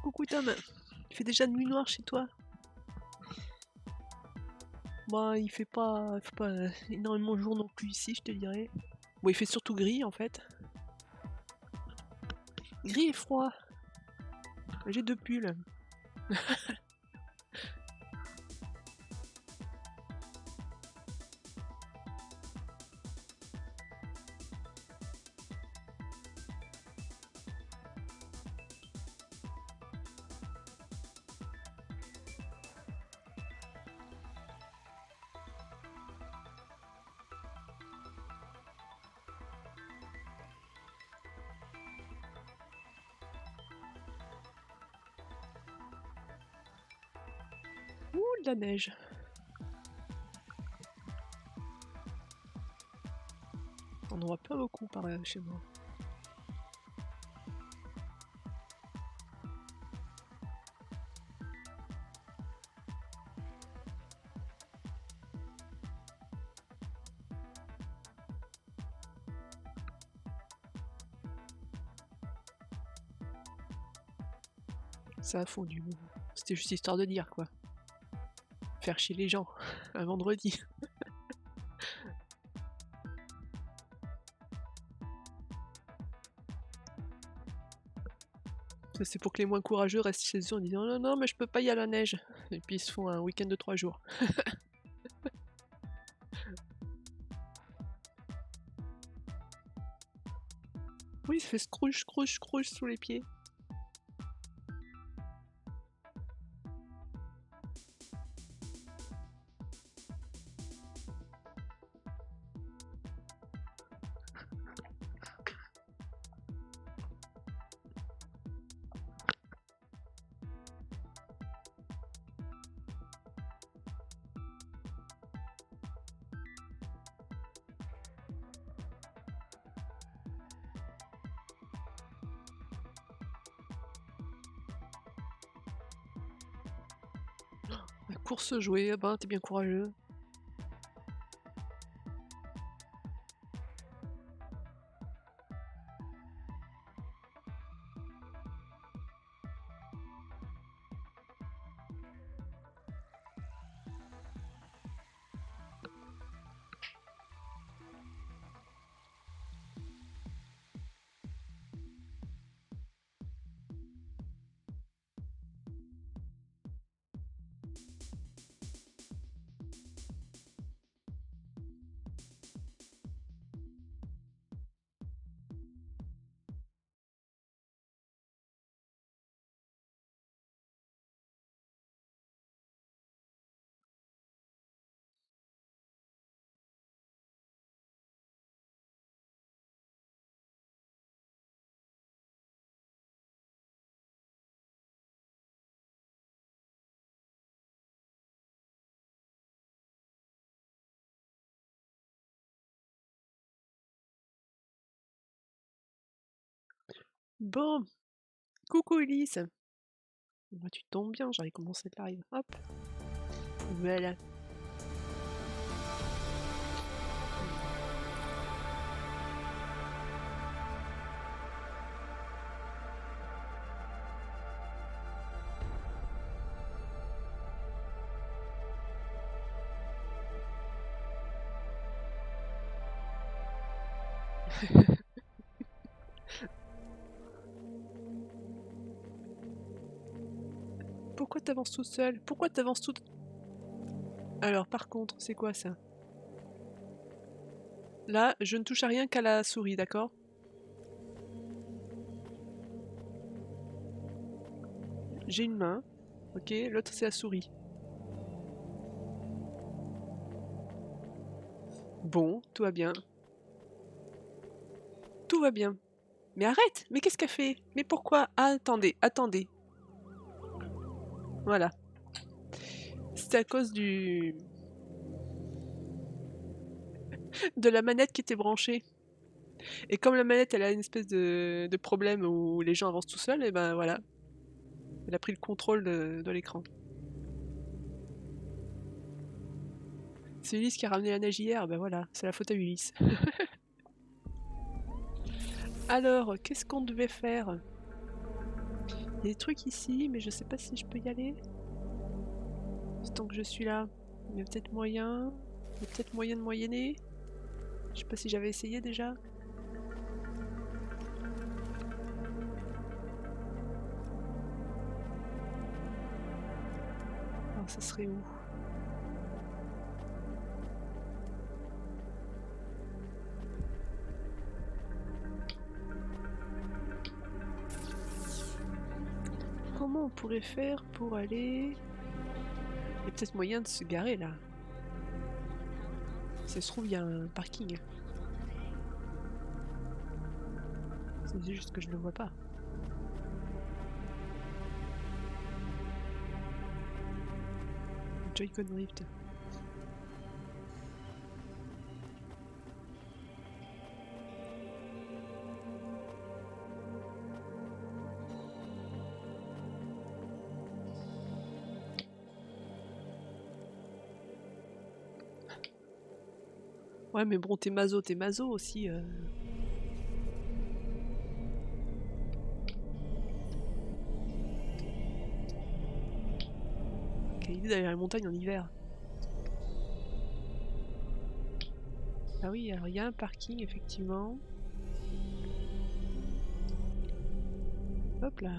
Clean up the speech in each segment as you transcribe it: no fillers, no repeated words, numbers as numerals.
Coucou Tom, il fait déjà nuit noire chez toi? Bah il fait pas énormément jour non plus ici, je te dirais. Bon, il fait surtout gris en fait. Gris et froid. J'ai 2 pulls. Ouh, de la neige. On en voit pas beaucoup par là chez moi. Ça a fondu. C'était juste histoire de dire quoi. Faire chier les gens. Un vendredi. Ça, c'est pour que les moins courageux restent chez eux en disant non, non, mais je peux pas y aller à la neige. Et puis ils se font un week-end de 3 jours. Oui, ça fait scrouche, scrouche, scrouche sous les pieds. La course jouée, ah ben t'es bien courageux. Bon, coucou Ulysse. Bah, tu tombes bien, j'avais commencé le live. Hop. Voilà. Pourquoi t'avances tout seul? Pourquoi t'avances tout... Alors, par contre, c'est quoi ça? Là, je ne touche à rien qu'à la souris, d'accord? J'ai une main, ok? L'autre, c'est la souris. Bon, tout va bien. Tout va bien. Mais arrête! Mais qu'est-ce qu'elle fait? Mais pourquoi? Ah, attendez, attendez. Voilà. C'était à cause du... de la manette qui était branchée. Et comme la manette, elle a une espèce de problème où les gens avancent tout seuls, et ben voilà. Elle a pris le contrôle de l'écran. C'est Ulysse qui a ramené la neige hier, ben voilà, c'est la faute à Ulysse. Alors, qu'est-ce qu'on devait faire? Il y a des trucs ici, mais je sais pas si je peux y aller. Tant que je suis là, il y a peut-être moyen. Il y a peut-être moyen de moyenner. Je sais pas si j'avais essayé déjà. Alors, ça serait où? Comment on pourrait faire pour aller... Il y a peut-être moyen de se garer là. Si ça se trouve, il y a un parking. C'est juste que je le vois pas. Joy-Con Rift. Ouais, mais bon, t'es mazo aussi. Quelle idée d'aller à la montagne en hiver. Ah oui, alors il y a un parking, effectivement. Hop là.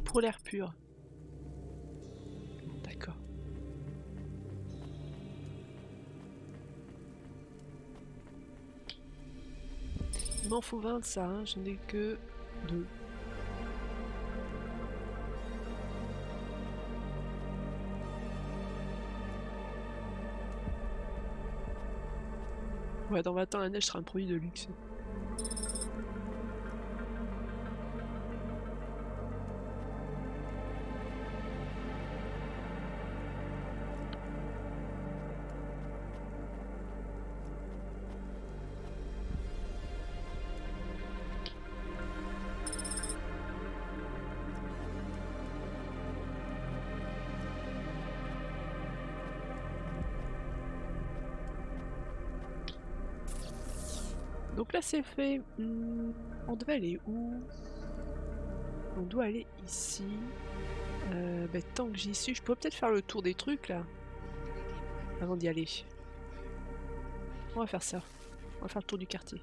Pour l'air pur. D'accord. Il m'en faut 20 de ça, hein. J'en ai que 2. Ouais, dans 20 ans, la neige sera un produit de luxe. Donc là, c'est fait. On devait aller où? On doit aller ici. Bah, tant que j'y suis, je peux peut-être faire le tour des trucs là. Avant d'y aller. On va faire ça. On va faire le tour du quartier.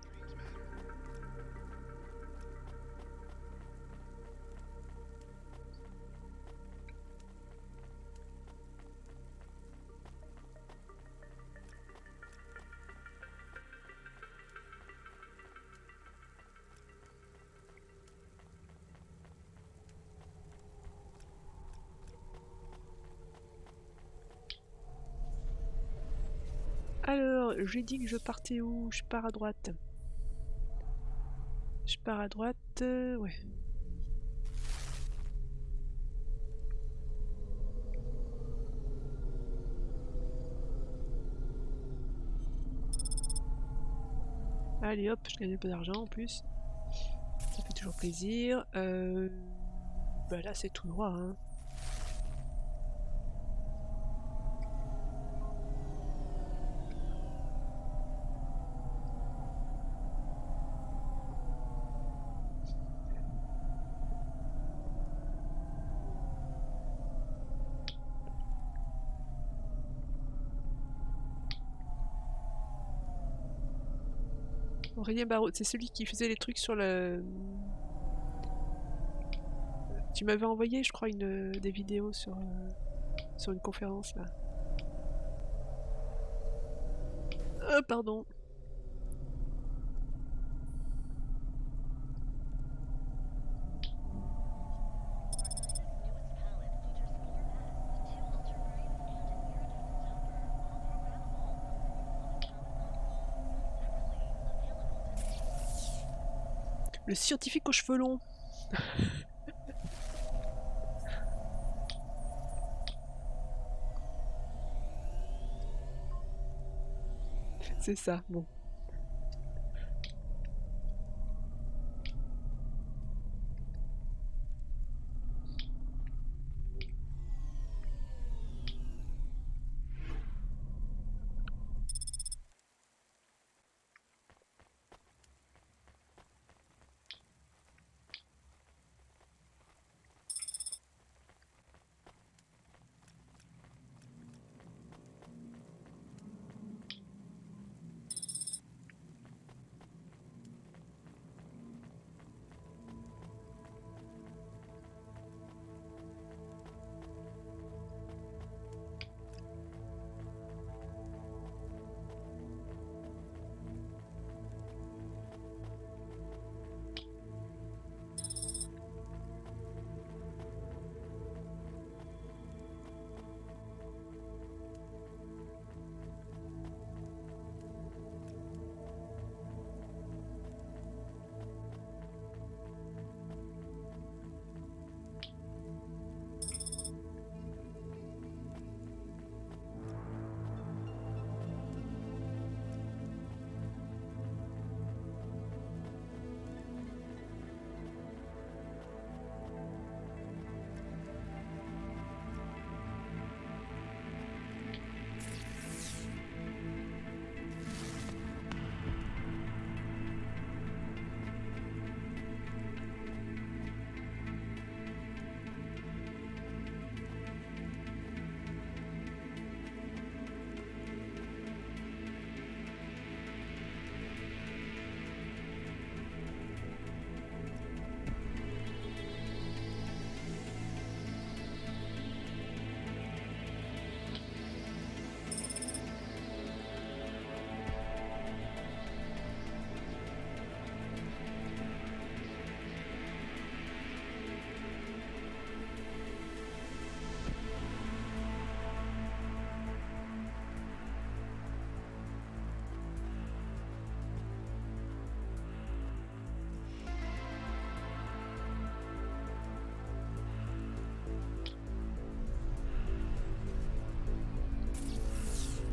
Alors, j'ai dit que je partais où? Je pars à droite. Je pars à droite, ouais. Allez hop, je gagne un peu d'argent en plus. Ça fait toujours plaisir. Bah là c'est tout droit. Hein. Aurélien Barraud, c'est celui qui faisait les trucs sur le... Tu m'avais envoyé, je crois, des vidéos sur une conférence, là. Pardon. Le scientifique aux cheveux longs. C'est ça, bon.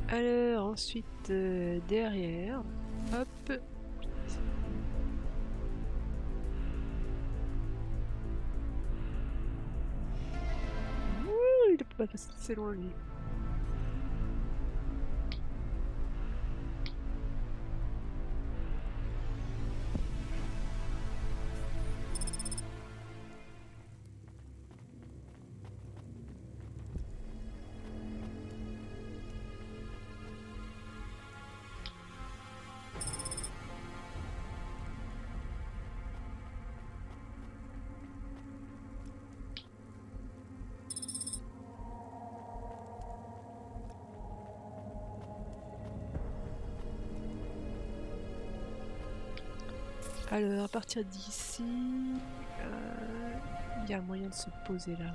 Alors, ensuite, derrière, hop. Ouh, il peut pas passer assez loin, lui. Alors, à partir d'ici, il y a moyen de se poser là.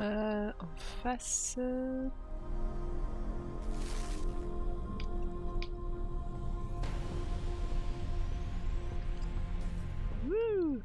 En face... Wouh!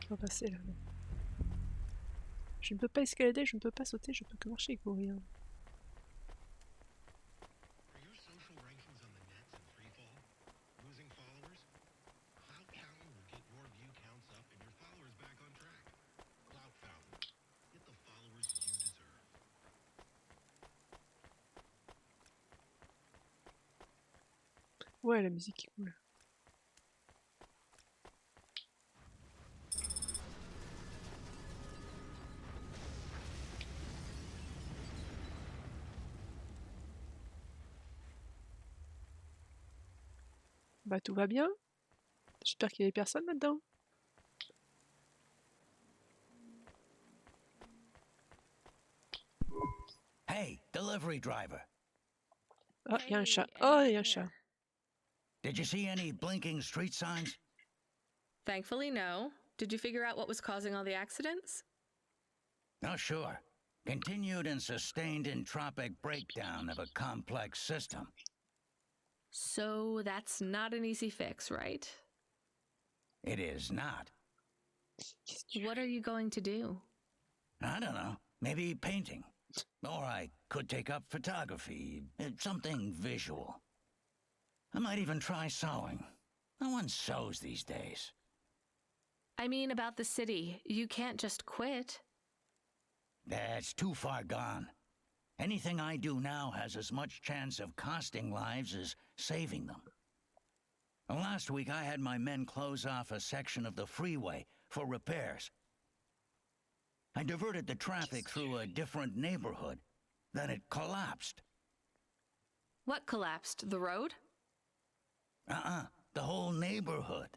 On va passer là. Je ne peux pas escalader, je ne peux pas sauter, je peux que marcher et courir. Ouais, la musique est cool. Bah tout va bien. J'espère qu'il y avait personne là-dedans. Hey, delivery driver. Ah, il y a un chat. Hey, Oh, il y a anything un chat. here? Did you see any blinking street signs? Thankfully, no. Did you figure out what was causing all the accidents? Oh, sure. Continued and sustained entropic breakdown of a complex system. So that's not an easy fix, right? It is not. What are you going to do? I don't know. Maybe painting. Or I could take up photography. Something visual. I might even try sewing. No one sews these days. I mean, about the city. You can't just quit. That's too far gone. Anything I do now has as much chance of costing lives as saving them. Last week I had my men close off a section of the freeway for repairs. I diverted the traffic through a different neighborhood. Then it collapsed. What collapsed? The road? The whole neighborhood.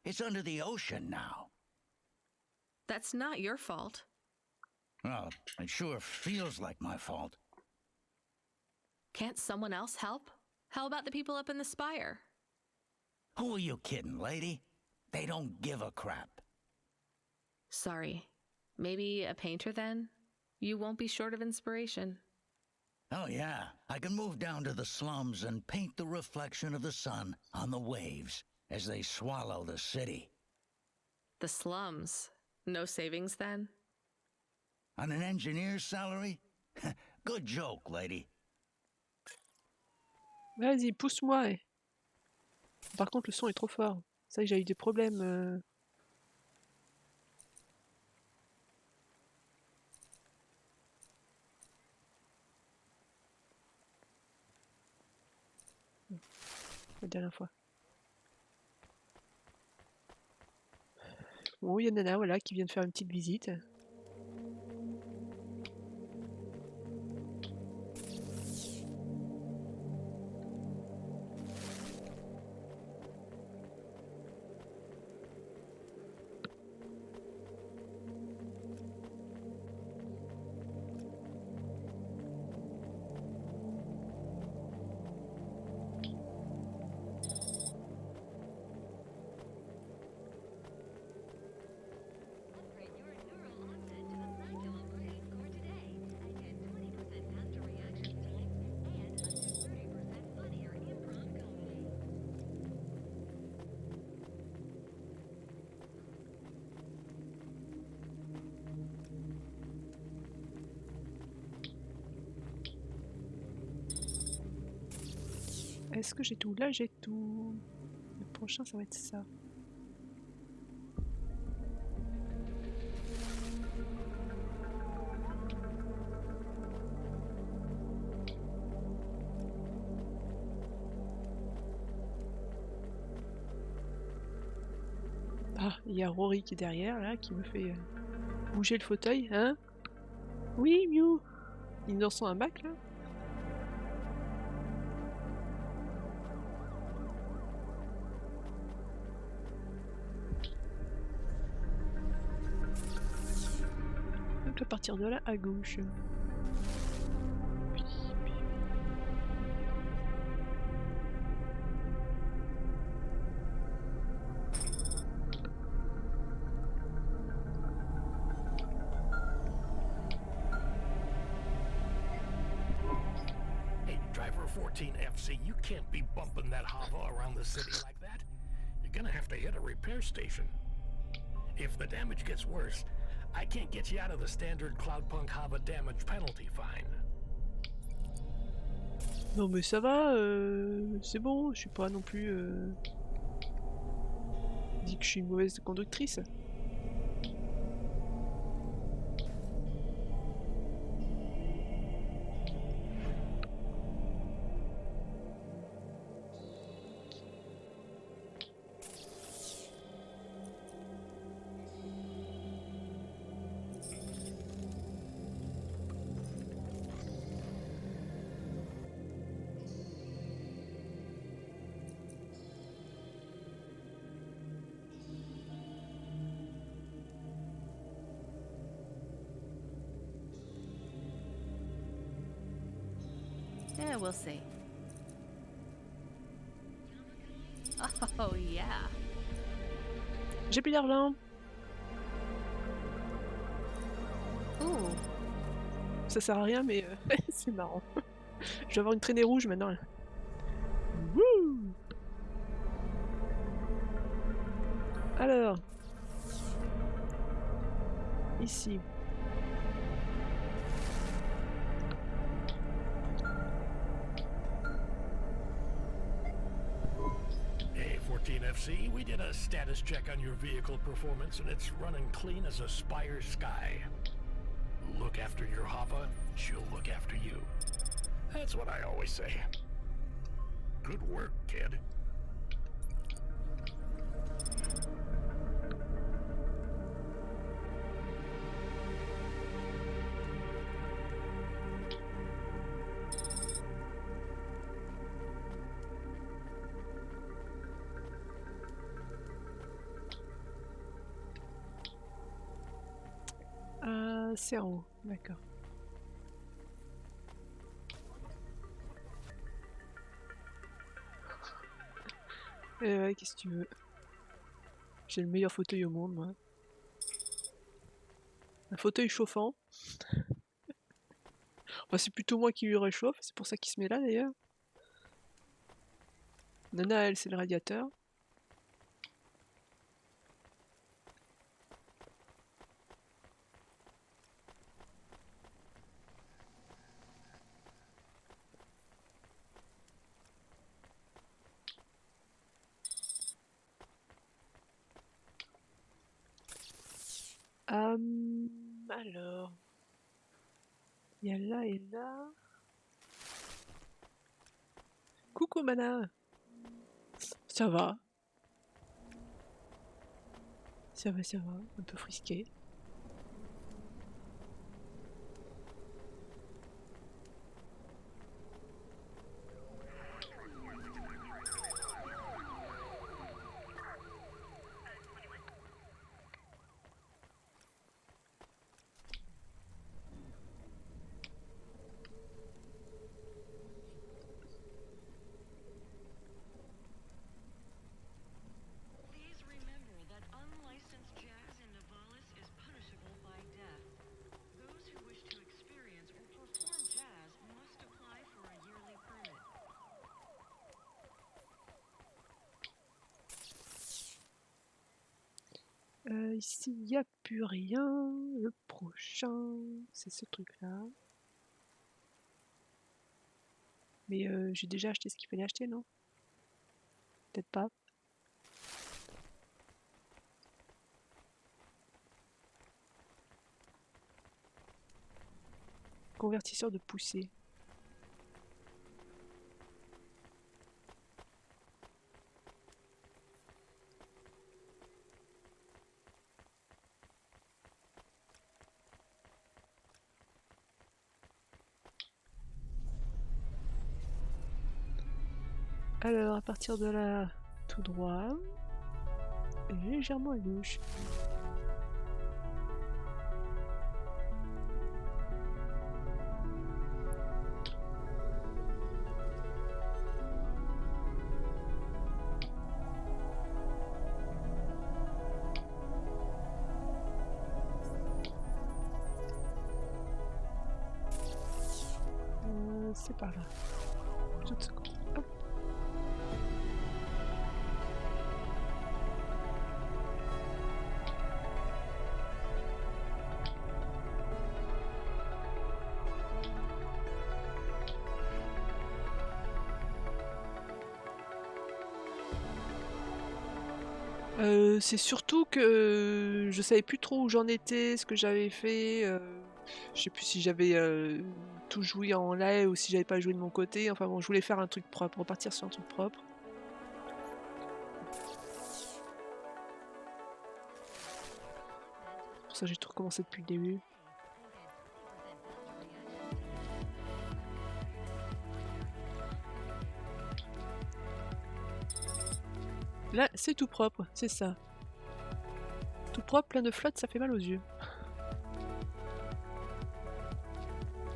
It's under the ocean now. That's not your fault. Well, it sure feels like my fault. Can't someone else help? How about the people up in the spire? Who are you kidding, lady? They don't give a crap. Sorry. Maybe a painter then? You won't be short of inspiration. Oh yeah, I can move down to the slums and paint the reflection of the sun on the waves as they swallow the city. The slums. No savings then? On an engineer's salary? Good joke, lady. Vas-y, pousse-moi. Eh. Par contre, le son est trop fort. C'est vrai que j'ai eu des problèmes. La dernière fois. Bon, il y a Nana, voilà, qui vient de faire une petite visite. Est-ce que j'ai tout? Là, j'ai tout. Le prochain, ça va être ça. Ah, il y a Rory qui est derrière, là, qui me fait bouger le fauteuil, hein? Oui, Mew! Ils en sont un bac, là? Donc à partir de là, à gauche. Hey, driver 14 FC, you can't be bumping that Hava around the city like that. You're gonna have to hit a repair station. If the damage gets worse, I can't get you out of the standard Cloudpunk Hava damage penalty fine. Non mais ça va, c'est bon, je suis pas non plus... dit que je suis une mauvaise conductrice. Yeah, we'll see. Oh, yeah. J'ai plus d'argent. Ooh. Ça sert à rien, mais c'est marrant. Je vais avoir une traînée rouge maintenant. Là. Wouh! Alors. Ici. Hey, 14 FC, we did a status check on your vehicle performance and it's running clean as a Spire sky. Look after your Hava, she'll look after you. That's what I always say. Good work, kid. C'est en haut, d'accord. Ouais, qu'est-ce que tu veux? J'ai le meilleur fauteuil au monde, moi. Un fauteuil chauffant. Enfin, c'est plutôt moi qui lui réchauffe, c'est pour ça qu'il se met là d'ailleurs. Nana, elle, c'est le radiateur. Alors... Il y a là et là... Coucou Mana! Ça va. Ça va, ça va. Un peu frisqué. Ici, il n'y a plus rien. Le prochain, c'est ce truc-là. Mais j'ai déjà acheté ce qu'il fallait acheter, non? Peut-être pas. Convertisseur de poussée. Alors, à partir de là, tout droit, et légèrement à gauche. C'est par là. Toute seconde. Hop. C'est surtout que je savais plus trop où j'en étais, ce que j'avais fait. Je sais plus si j'avais tout joué en live ou si j'avais pas joué de mon côté. Enfin bon, je voulais faire un truc propre, repartir sur un truc propre. Pour ça, j'ai tout recommencé depuis le début. Là, c'est tout propre, c'est ça. Tout propre, plein de flotte, ça fait mal aux yeux.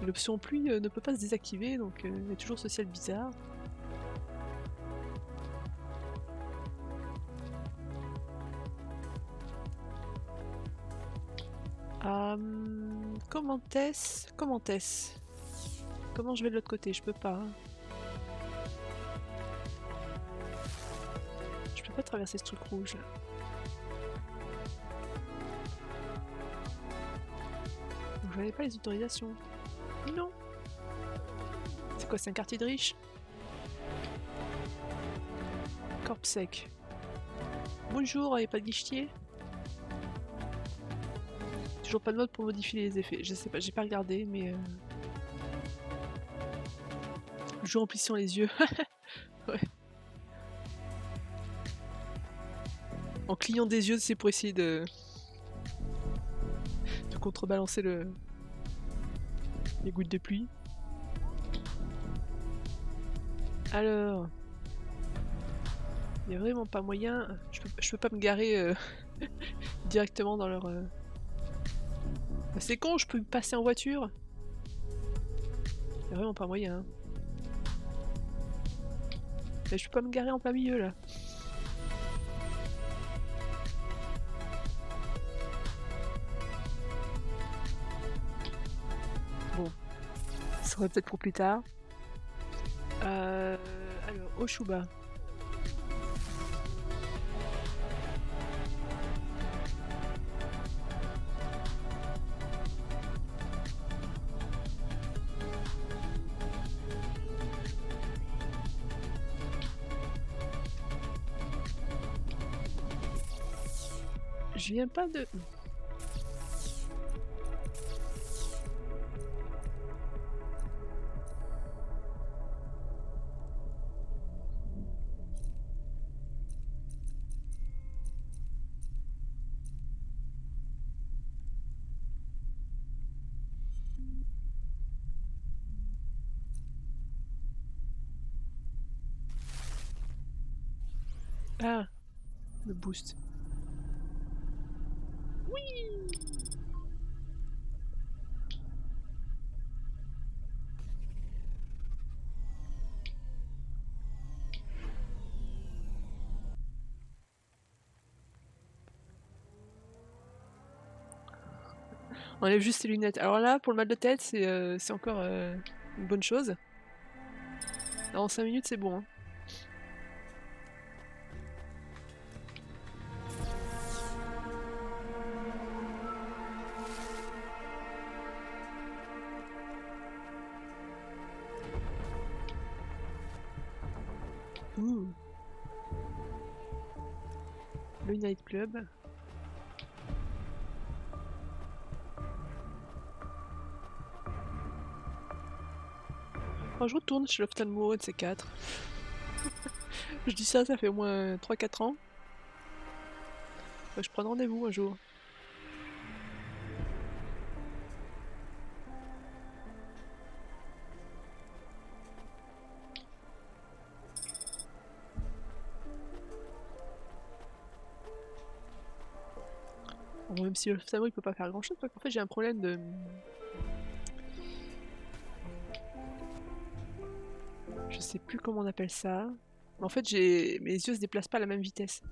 L'option pluie ne peut pas se désactiver, donc il y a toujours ce ciel bizarre. Comment est-ce? Comment je vais de l'autre côté? Je peux pas. Hein. Je peux pas traverser ce truc rouge là. Donc, je n'avais pas les autorisations. Non. C'est quoi, c'est un quartier de riche? Corp sec. Bonjour, il n'y a pas de guichetier? Toujours pas de mode pour modifier les effets. Je sais pas, j'ai pas regardé, mais... Joue en plissant les yeux. Ouais. En clignant des yeux, c'est pour essayer de contrebalancer les gouttes de pluie. Alors... Il n'y a vraiment pas moyen... Je peux pas me garer directement dans leur... Bah, c'est con, je peux me passer en voiture. Il n'y a vraiment pas moyen. Hein. Mais je peux pas me garer en plein milieu là. Bon, ça serait peut-être pour plus tard. Alors, Oshuba. Je viens pas de... Ah, le boost. Oui. On enlève juste ses lunettes. Alors là, pour le mal de tête, c'est encore une bonne chose. En 5 minutes, c'est bon. Hein. Ouh. Le nightclub. Oh, je retourne chez l'ophtalmo, un de ces quatre. Je dis ça, ça fait au moins 3-4 ans. Je prends rendez-vous un jour. Bon, même si l'ophtalmo il peut pas faire grand chose, parce qu'en fait j'ai un problème de. Je sais plus comment on appelle ça. Mais en fait mes yeux se déplacent pas à la même vitesse.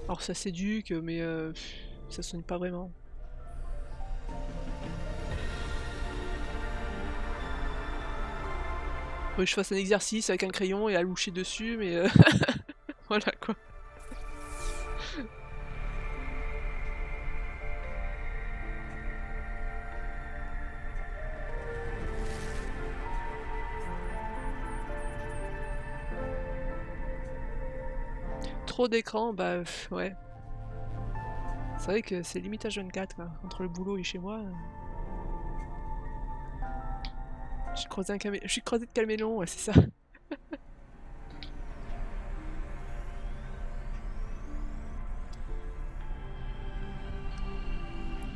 Alors ça s'éduque, mais ça soigne pas vraiment. Faudrait que je fasse un exercice avec un crayon et à loucher dessus, mais voilà quoi. Trop d'écran, bah ouais. C'est vrai que c'est limite H24 quoi. Entre le boulot et chez moi. Je suis croisé de camélon, ouais, c'est ça.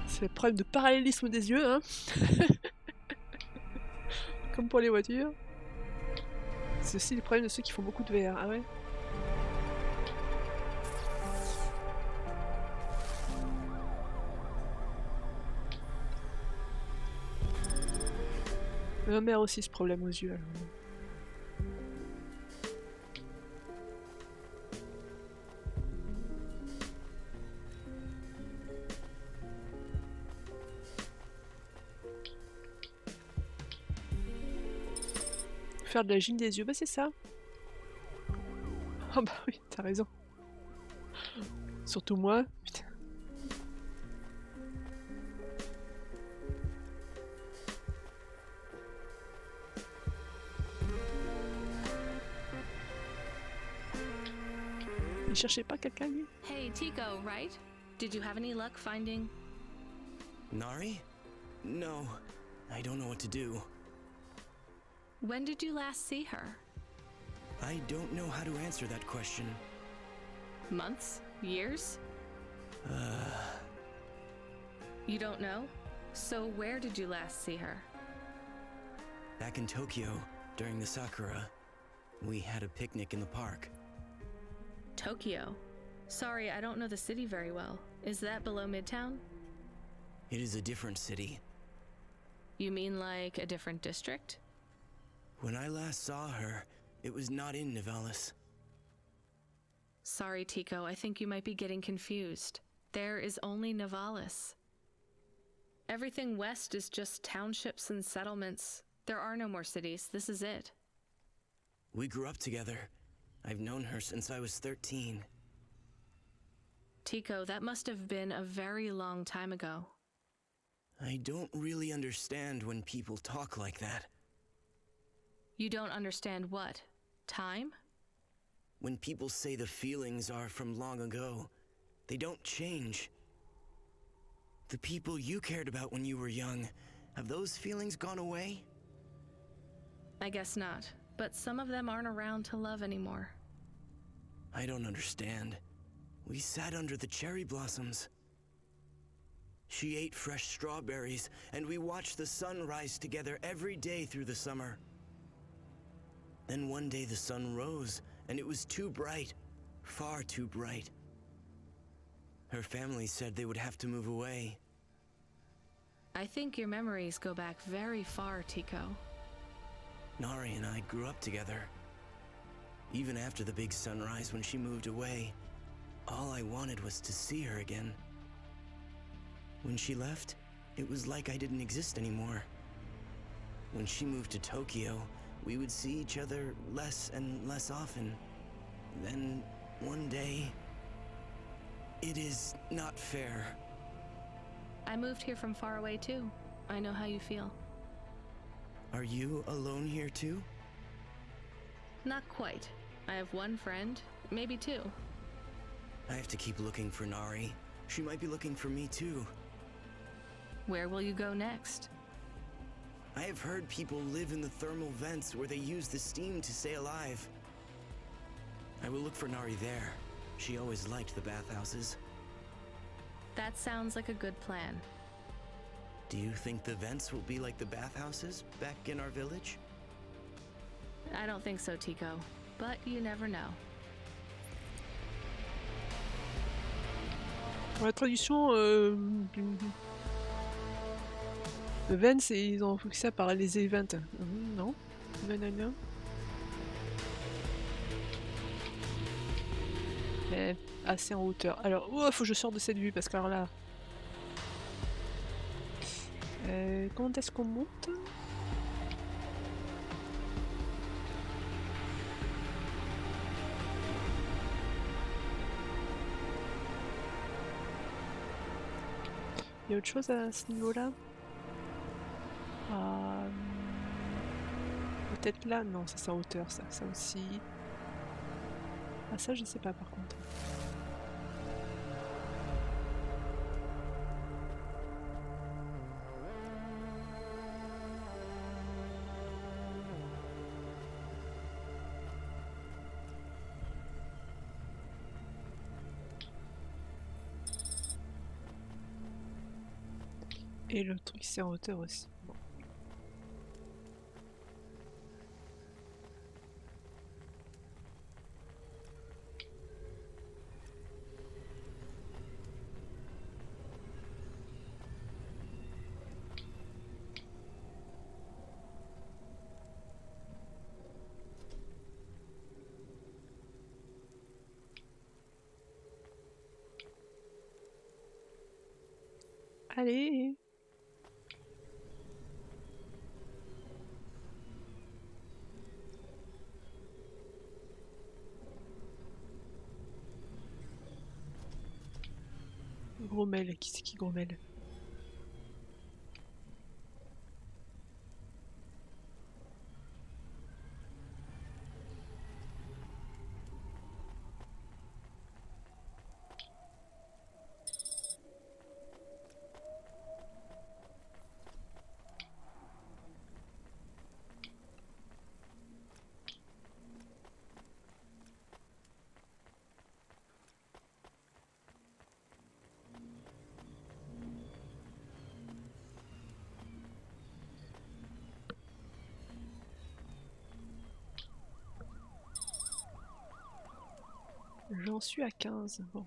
C'est le problème de parallélisme des yeux, hein. Comme pour les voitures. C'est aussi le problème de ceux qui font beaucoup de VR, ah ouais. Ma mère a aussi ce problème aux yeux. Alors. Faire de la gym des yeux, bah c'est ça. Ah bah oui, t'as raison. Surtout moi, putain. Il cherchait pas quelqu'un lui? Hey, Tico, right? Did you have any luck finding... Nari? No, I don't know what to do. When did you last see her? I don't know how to answer that question. Months? Years? You don't know? So where did you last see her? Back in Tokyo, during the Sakura, we had a picnic in the park. Tokyo? Sorry, I don't know the city very well. Is that below Midtown? It is a different city. You mean like a different district? When I last saw her, it was not in Nivalis. Sorry, Tico, I think you might be getting confused. There is only Nivalis. Everything west is just townships and settlements. There are no more cities. This is it. We grew up together. I've known her since I was 13. Tico, that must have been a very long time ago. I don't really understand when people talk like that. You don't understand what? Time? When people say the feelings are from long ago, they don't change. The people you cared about when you were young, have those feelings gone away? I guess not, but some of them aren't around to love anymore. I don't understand. We sat under the cherry blossoms. She ate fresh strawberries, and we watched the sun rise together every day through the summer. Then one day the sun rose, and it was too bright, far too bright. Her family said they would have to move away. I think your memories go back very far, Tico. Nari and I grew up together. Even after the big sunrise when she moved away, all I wanted was to see her again. When she left, it was like I didn't exist anymore. When she moved to Tokyo, we would see each other less and less often. Then, one day... It is not fair. I moved here from far away too. I know how you feel. Are you alone here too? Not quite. I have one friend, maybe two. I have to keep looking for Nari. She might be looking for me too. Where will you go next? I have heard people live in the thermal vents where they use the steam to stay alive. I will look for Nari there. She always liked the bathhouses. That sounds like a good plan. Do you think the vents will be like the bathhouses back in our village? I don't think so, Tico, but you never know. Pour la traduction, events, ils ont fait ça par les events. Non, non, non, non. Mais assez en hauteur. Alors, oh, faut que je sorte de cette vue parce que alors là. Comment est-ce qu'on monte? Il y a autre chose à ce niveau-là? Peut-être là? Non, ça c'est en hauteur, ça aussi. Ah ça je sais pas par contre. Et le truc c'est en hauteur aussi. Bon. Allez! Grommel, qui c'est qui grommelle? J'en suis à 15. Bon.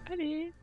Allez!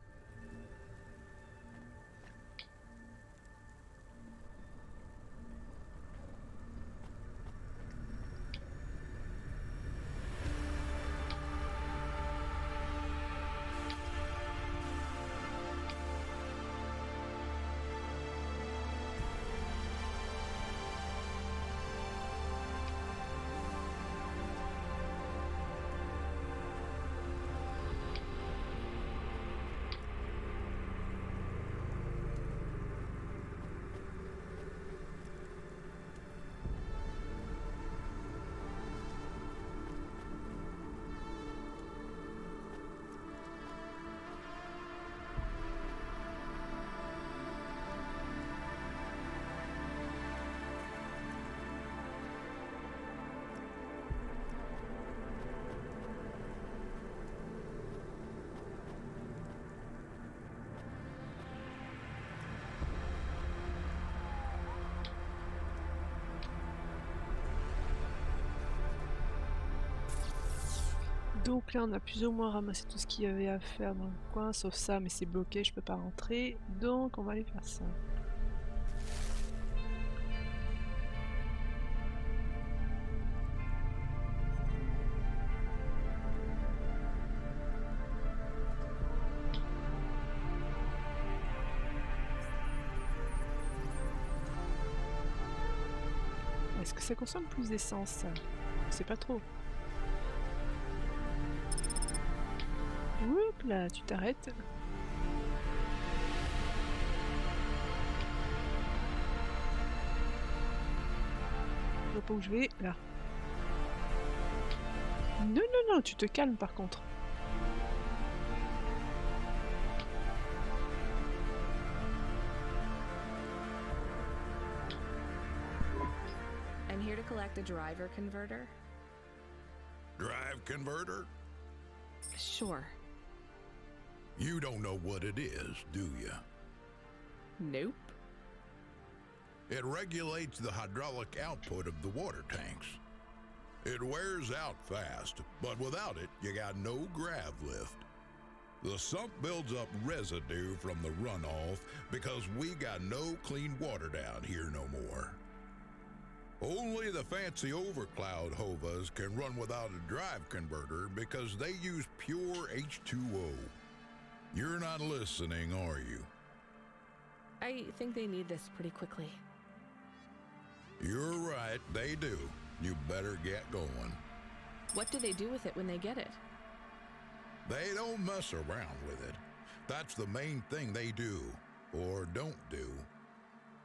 Donc là on a plus ou moins ramassé tout ce qu'il y avait à faire dans le coin, sauf ça, mais c'est bloqué, je peux pas rentrer. Donc on va aller faire ça. Est-ce que ça consomme plus d'essence ça? Je sais pas trop. Oup là, tu t'arrêtes. Je vois pas où je vais, là. Non, non, non, tu te calmes par contre. I'm here to collect a driver converter. Drive converter? Sure. You don't know what it is, do you? Nope. It regulates the hydraulic output of the water tanks. It wears out fast, but without it, you got no grav lift. The sump builds up residue from the runoff because we got no clean water down here no more. Only the fancy overcloud hovas can run without a drive converter because they use pure H2O. You're not listening, are you? I think they need this pretty quickly. You're right, they do. You better get going. What do they do with it when they get it? They don't mess around with it. That's the main thing they do, or don't do.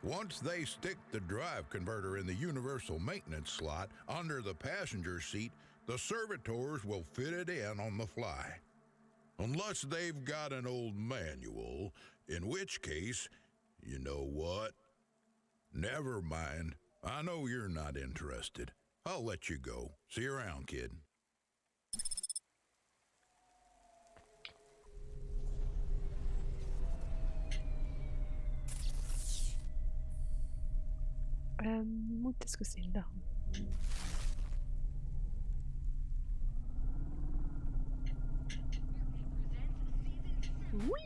Once they stick the drive converter in the universal maintenance slot under the passenger seat, the servitors will fit it in on the fly. Unless they've got an old manual, in which case, you know what? Never mind. I know you're not interested. I'll let you go. See you around, kid. Où est-ce que c'est là? Oui!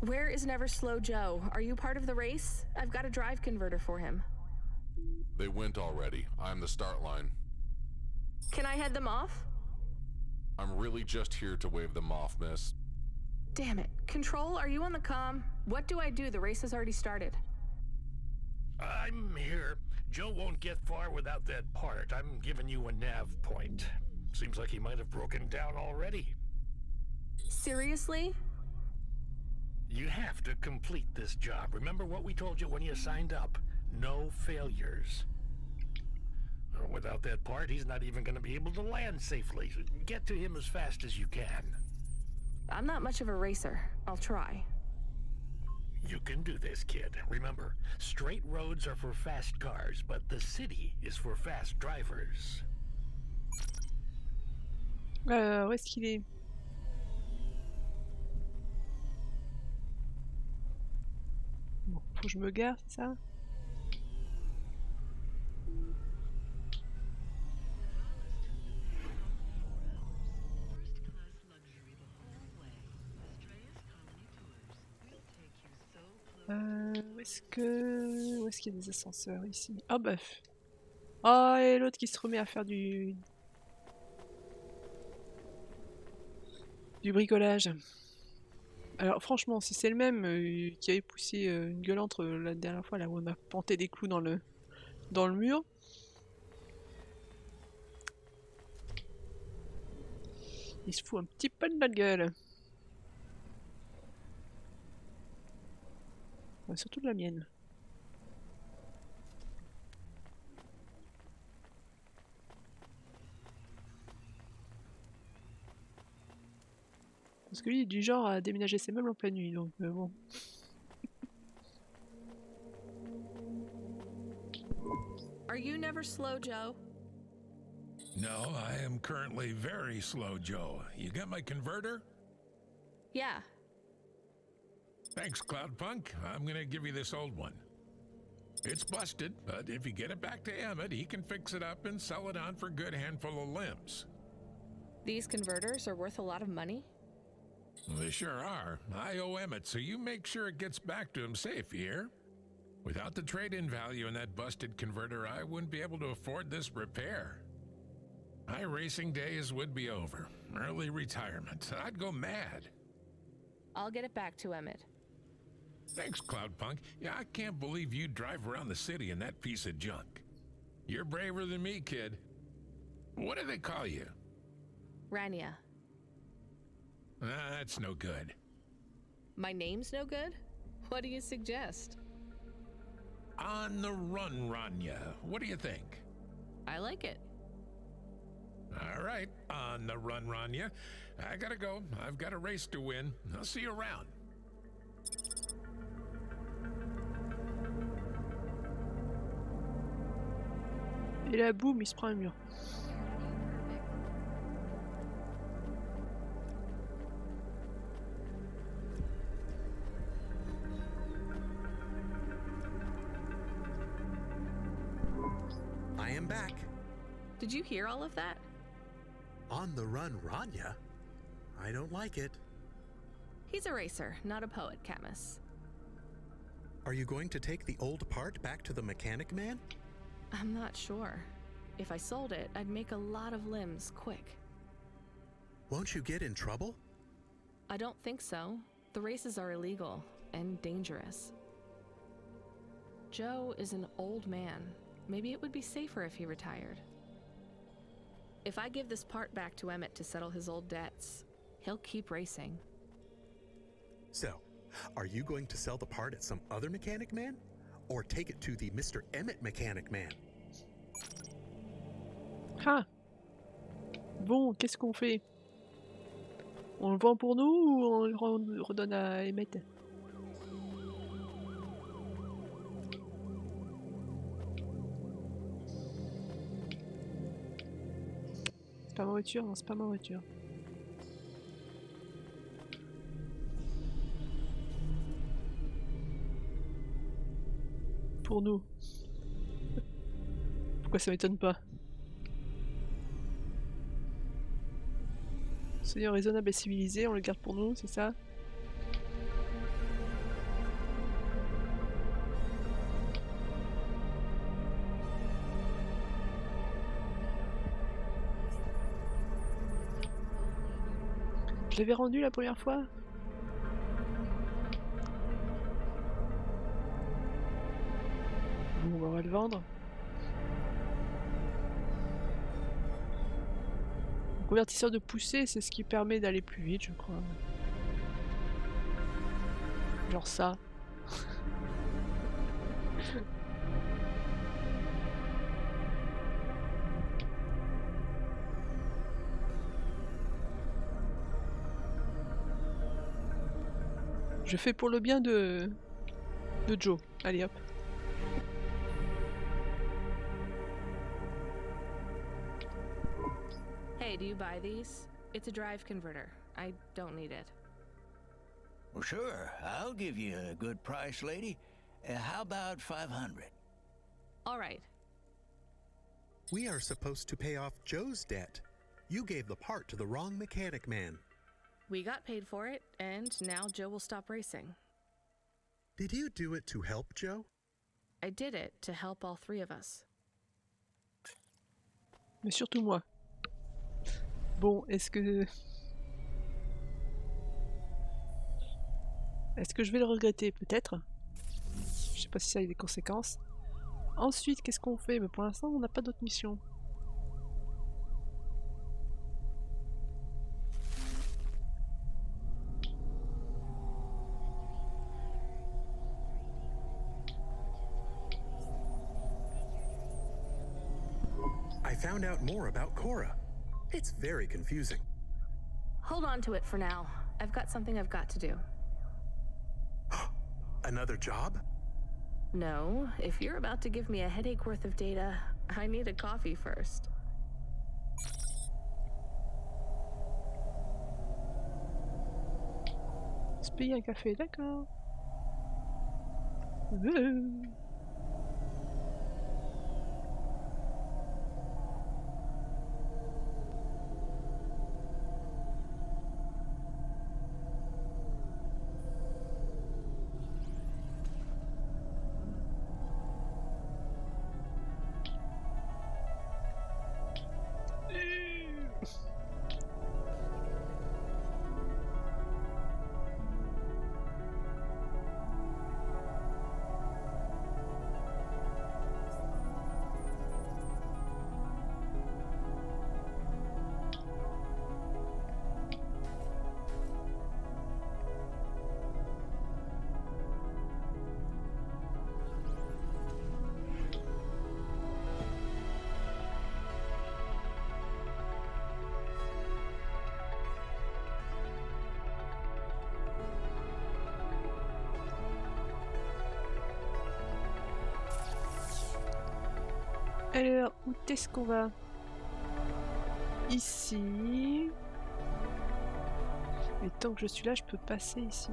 Where is Never Slow Joe? Are you part of the race? I've got a drive converter for him. They went already. I'm the start line. Can I head them off? I'm really just here to wave them off, miss. Damn it. Control, are you on the comm? What do I do? The race has already started. I'm here. Joe won't get far without that part. I'm giving you a nav point. Seems like he might have broken down already. Seriously? You have to complete this job. Remember what we told you when you signed up? No failures. Without that part, he's not even going to be able to land safely. Get to him as fast as you can. I'm not much of a racer. I'll try. You can do this, kid. Remember, straight roads are for fast cars, but the city is for fast drivers. Où est-ce qu'il est? Bon, faut que je me gare, c'est ça? Où est-ce qu'il y a des ascenseurs ici? Ah bah... Oh, et l'autre qui se remet à faire du bricolage. Alors franchement, si c'est le même qui avait poussé une gueulante la dernière fois, là où on a planté des clous dans le mur, il se fout un petit peu de notre gueule. Ouais, surtout de la mienne. Parce que lui, il est du genre à déménager ses meubles en pleine nuit, donc bon. Are you never slow, Joe? No, I am currently very slow, Joe. You got my converter? Yeah. Thanks, Cloudpunk. I'm gonna give you this old one. It's busted, but if you get it back to Emmett, he can fix it up and sell it on for a good handful of limbs. These converters are worth a lot of money? They sure are. I owe Emmett, so you make sure it gets back to him safe, you hear? Without the trade-in value in that busted converter, I wouldn't be able to afford this repair. My racing days would be over. Early retirement. I'd go mad. I'll get it back to Emmett. Thanks, Cloudpunk. Yeah, I can't believe you drive around the city in that piece of junk. You're braver than me, kid. What do they call you? Rania. That's no good. My name's no good? What do you suggest? On the run, Rania. What do you think? I like it. All right, on the run, Rania. I gotta go. I've got a race to win. I'll see you around. Et là, boum, il se prend un mur. I am back. Did you hear all of that? On the run, Rania? I don't like it. He's a racer, not a poet, Camus. Are you going to take the old part back to the mechanic man? I'm not sure. If I sold it, I'd make a lot of limbs quick. Won't you get in trouble? I don't think so. The races are illegal and dangerous. Joe is an old man. Maybe it would be safer if he retired. If I give this part back to Emmett to settle his old debts, he'll keep racing. So, are you going to sell the part at some other mechanic man? Or take it to the Mr. Emmett mechanic man? Ah. Bon, qu'est-ce qu'on fait? On le vend pour nous ou on le redonne à Emmett? C'est pas ma voiture? Non, c'est pas ma voiture. Pour nous. Pourquoi ça m'étonne pas? Seigneur raisonnable et civilisé, on le garde pour nous, c'est ça? Je l'avais rendu la première fois? Bon, on va le vendre. Le convertisseur de poussée, c'est ce qui permet d'aller plus vite, je crois. Genre ça. Je fais pour le bien de Joe. Allez hop. Hey, do you buy these? It's a drive converter. I don't need it. Well, sure. I'll give you a good price, lady. How about 500? All right. We are supposed to pay off Joe's debt. You gave the part to the wrong mechanic man. We got paid for it, and now Joe will stop racing. Did you do it to help Joe? I did it to help all three of us. Mais surtout moi. Bon, est-ce que je vais le regretter? Peut-être. Je sais pas si ça a des conséquences. Ensuite, qu'est-ce qu'on fait? Mais pour l'instant, on n'a pas d'autre mission. I found out more about Cora. It's very confusing. Hold on to it for now. I've got something I've got to do. Another job? No, if you're about to give me a headache worth of data, I need a coffee first. Se payer un café, d'accord. Alors, où est-ce qu'on va? Ici. Mais tant que je suis là, je peux passer ici.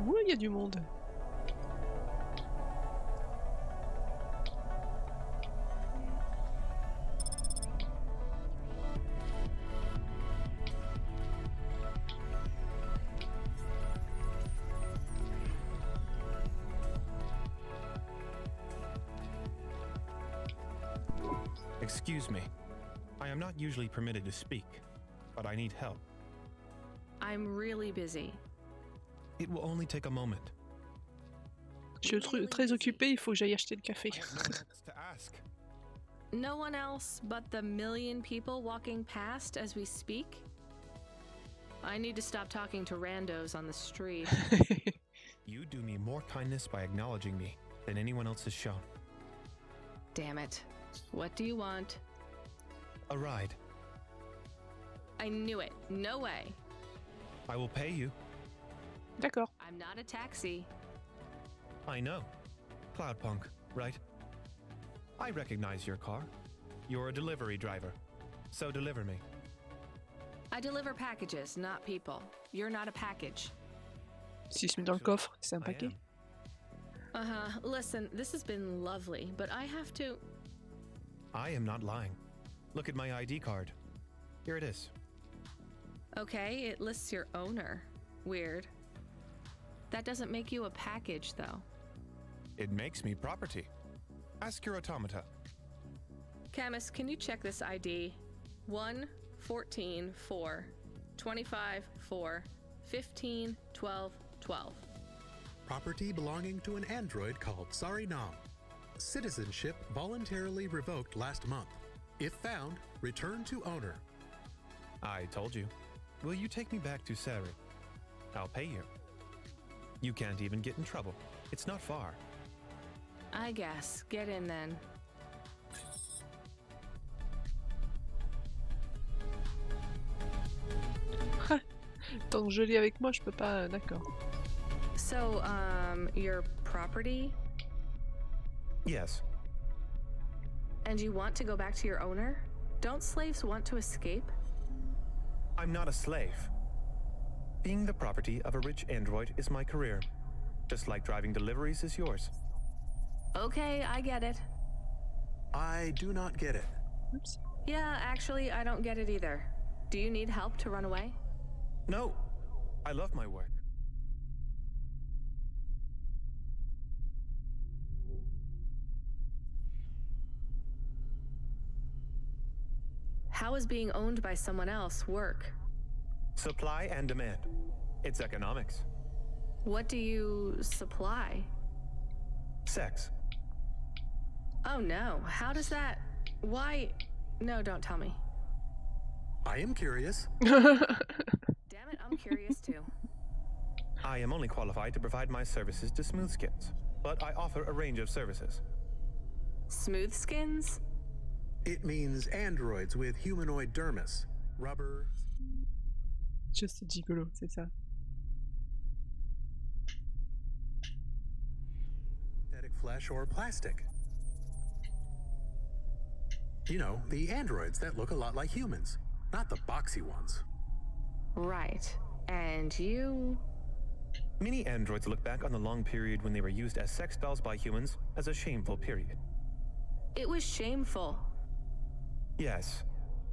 Ouh, il y a du monde. Excuse me. I am not usually permitted to speak, but I need help. I'm really busy. It will only take a moment. Je suis très occupée, il faut que j'aille acheter le café. I have no one else to ask. No one else but the million people walking past as we speak? I need to stop talking to randos on the street. You do me more kindness by acknowledging me than anyone else has shown. Damn it. What do you want? A ride. I knew it. No way. I will pay you. D'accord. I'm not a taxi. I know. Cloudpunk, right? I recognize your car. You're a delivery driver. So deliver me. I deliver packages, not people. You're not a package. S'il se met dans le coffre, c'est un paquet. Uh-huh. Listen, this has been lovely, but I have to... I am not lying. Look at my ID card. Here it is. Okay, it lists your owner. Weird. That doesn't make you a package, though. It makes me property. Ask your automata. Camus, can you check this ID? 1, 14, 4, 25, 4, 15, 12, 12. Property belonging to an android called Sarinam. Citizenship voluntarily revoked last month. If found, return to owner. I told you. Will you take me back to Sari? I'll pay you. You can't even get in trouble. It's not far. I guess. Get in then. Tant que je l'ai avec moi, je peux pas. D'accord. So, your property? Yes. And you want to go back to your owner? Don't slaves want to escape? I'm not a slave. Being the property of a rich android is my career. Just like driving deliveries is yours. Okay, I get it. I do not get it. Oops. Yeah, actually, I don't get it either. Do you need help to run away? No. I love my work. How is being owned by someone else work? Supply and demand. It's economics. What do you supply? Sex. Oh no, how does that... Why... No, don't tell me. I am curious. Damn it, I'm curious too. I am only qualified to provide my services to smooth skins, but I offer a range of services. Smooth skins? It means androids with humanoid dermis, rubber. Just gigolo, c'est ça. Synthetic flesh or plastic. You know, the androids that look a lot like humans, not the boxy ones. Right. And you? Many androids look back on the long period when they were used as sex dolls by humans as a shameful period. It was shameful. Yes,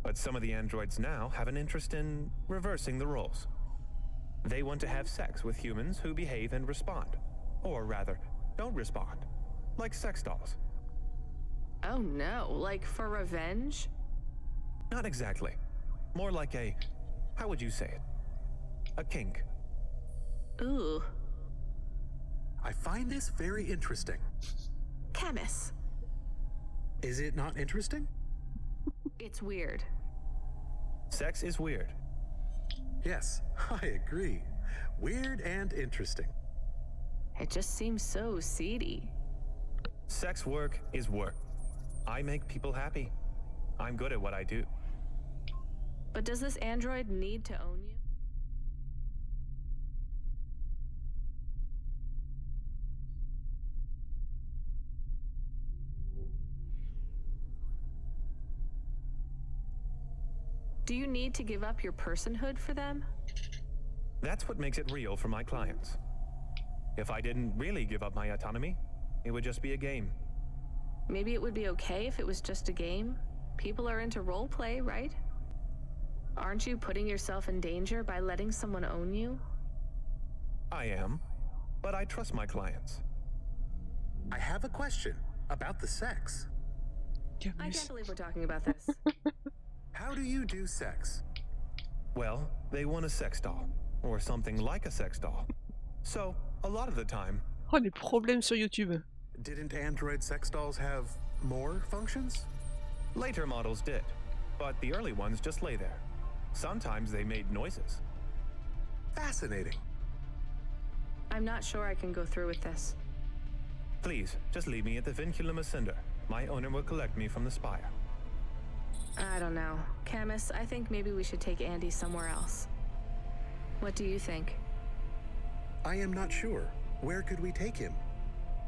but some of the androids now have an interest in reversing the roles. They want to have sex with humans who behave and respond. Or rather, don't respond. Like sex dolls. Oh no, like for revenge? Not exactly. More like a, how would you say it? A kink. Ooh. I find this very interesting. Camus. Is it not interesting? It's weird. Sex is weird. Yes, I agree. Weird and interesting. It just seems so seedy. Sex work is work. I make people happy. I'm good at what I do. But does this android need to own you? Do you need to give up your personhood for them? That's what makes it real for my clients. If I didn't really give up my autonomy, it would just be a game. Maybe it would be okay if it was just a game. People are into role play, right? Aren't you putting yourself in danger by letting someone own you? I am, but I trust my clients. I have a question about the sex. I can't believe we're talking about this. How do you do sex? Well, they want a sex doll, or something like a sex doll. So, a lot of the time... Oh, les problèmes sur YouTube. Didn't android sex dolls have more functions? Later models did, but the early ones just lay there. Sometimes they made noises. Fascinating. I'm not sure I can go through with this. Please, just leave me at the Vinculum Ascender. My owner will collect me from the spire. I don't know. Camus, I think maybe we should take Andy somewhere else. What do you think? I am not sure. Where could we take him?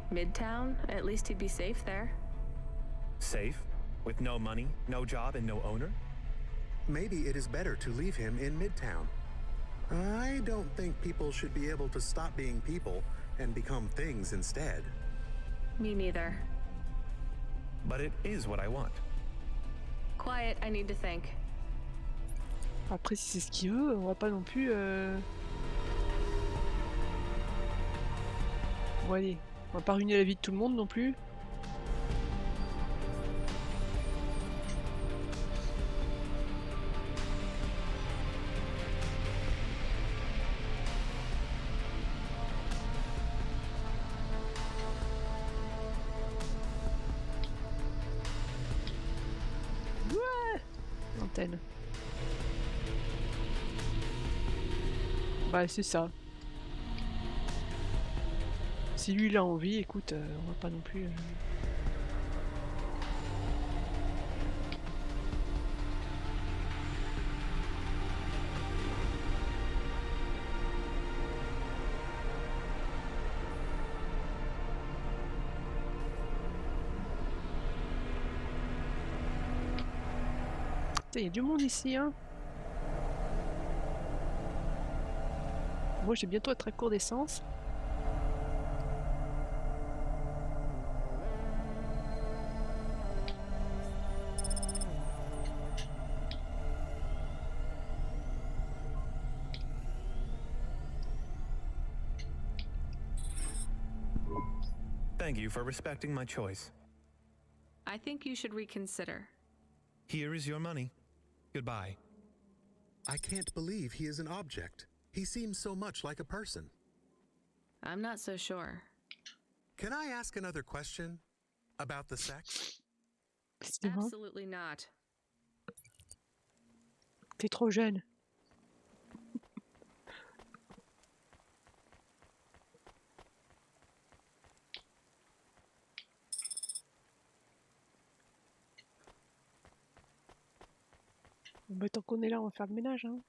Midtown? At least he'd be safe there. Safe? With no money, no job, and no owner? Maybe it is better to leave him in Midtown. I don't think people should be able to stop being people and become things instead. Me neither. But it is what I want. Quiet, I need to think. Après, si c'est ce qu'il veut, on va pas non plus... Bon allez, on va pas ruiner la vie de tout le monde non plus. Ouais, l'antenne. Bah c'est ça. Si lui il a envie, écoute, on va pas non plus... Il y a du monde ici, hein. Moi, j'ai bientôt être à court d'essence. Thank you for respecting my choice. I think you should reconsider. Here is your money. Goodbye. I can't believe he is an object. He seems so much like a person. I'm not so sure. Can I ask another question about the sex? Excuse-moi. Absolutely not. T'es trop jeune. Bah, tant qu'on est là, on va faire le ménage. Hein.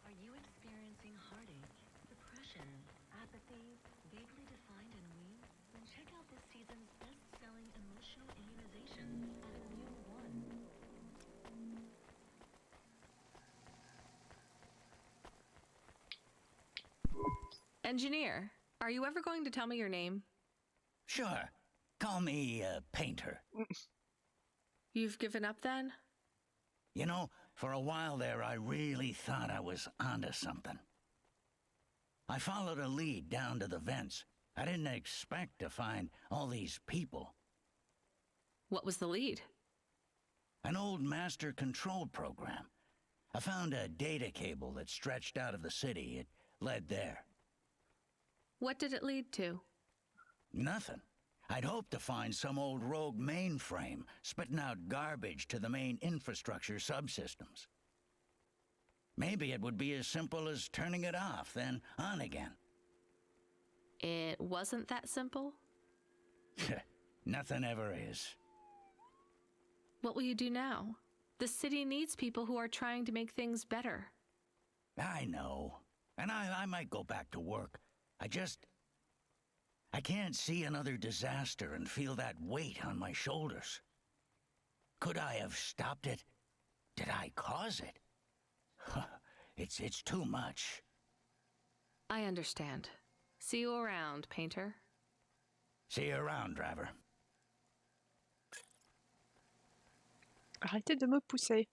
Are you experiencing heartache, depression, apathy, vaguely defined ennui? Then check out this season's best-selling emotional immunization at Immune One. Engineer, are you ever going to tell me your name? Sure. Call me Painter. You've given up then? You know, for a while there, I really thought I was onto something. I followed a lead down to the vents. I didn't expect to find all these people. What was the lead? An old master control program. I found a data cable that stretched out of the city. It led there. What did it lead to? Nothing. I'd hoped to find some old rogue mainframe spitting out garbage to the main infrastructure subsystems. Maybe it would be as simple as turning it off, then on again. It wasn't that simple? Nothing ever is. What will you do now? The city needs people who are trying to make things better. I know. And I might go back to work. I can't see another disaster and feel that weight on my shoulders. Could I have stopped it? Did I cause it? It's too much. I understand. See you around, Painter. See you around, driver. Arrêtez de me pousser.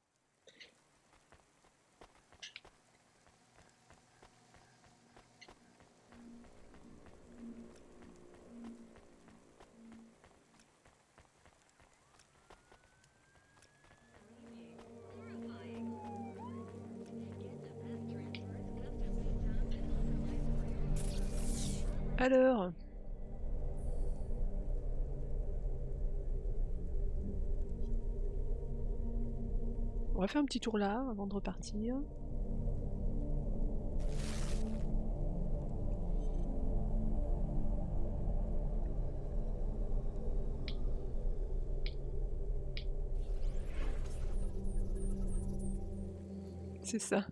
Alors, on va faire un petit tour là avant de repartir. C'est ça.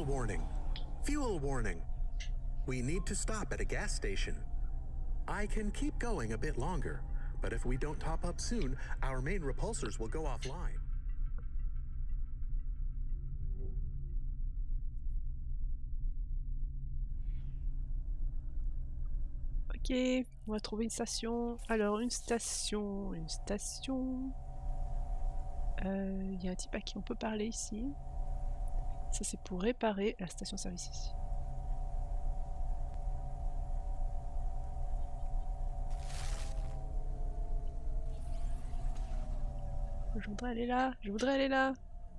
warning. Fuel warning. We need to stop at a gas station. I can keep going a bit longer, but if we don't top up soon, our main repulsors will go offline. Ok, on va trouver une station. Alors, une station. Il y a un type à qui on peut parler ici. Ça, c'est pour réparer la station-service ici. Je voudrais aller là.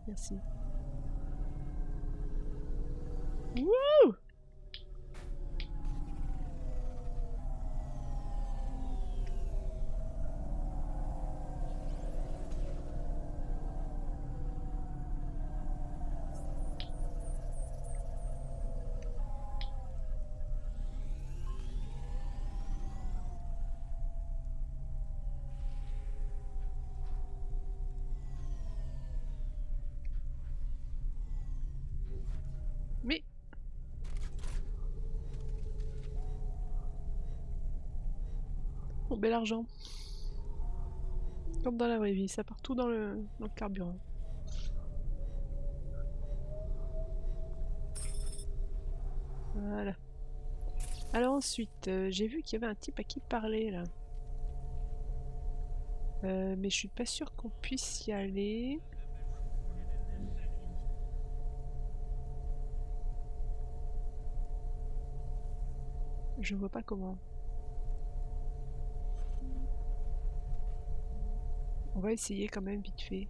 Merci. Wouh! Mais oh, bel argent. Comme dans la vraie vie, ça part tout dans le carburant. Voilà. Alors ensuite, j'ai vu qu'il y avait un type à qui parler là. Mais je suis pas sûre qu'on puisse y aller. Je vois pas comment. On va essayer quand même vite fait.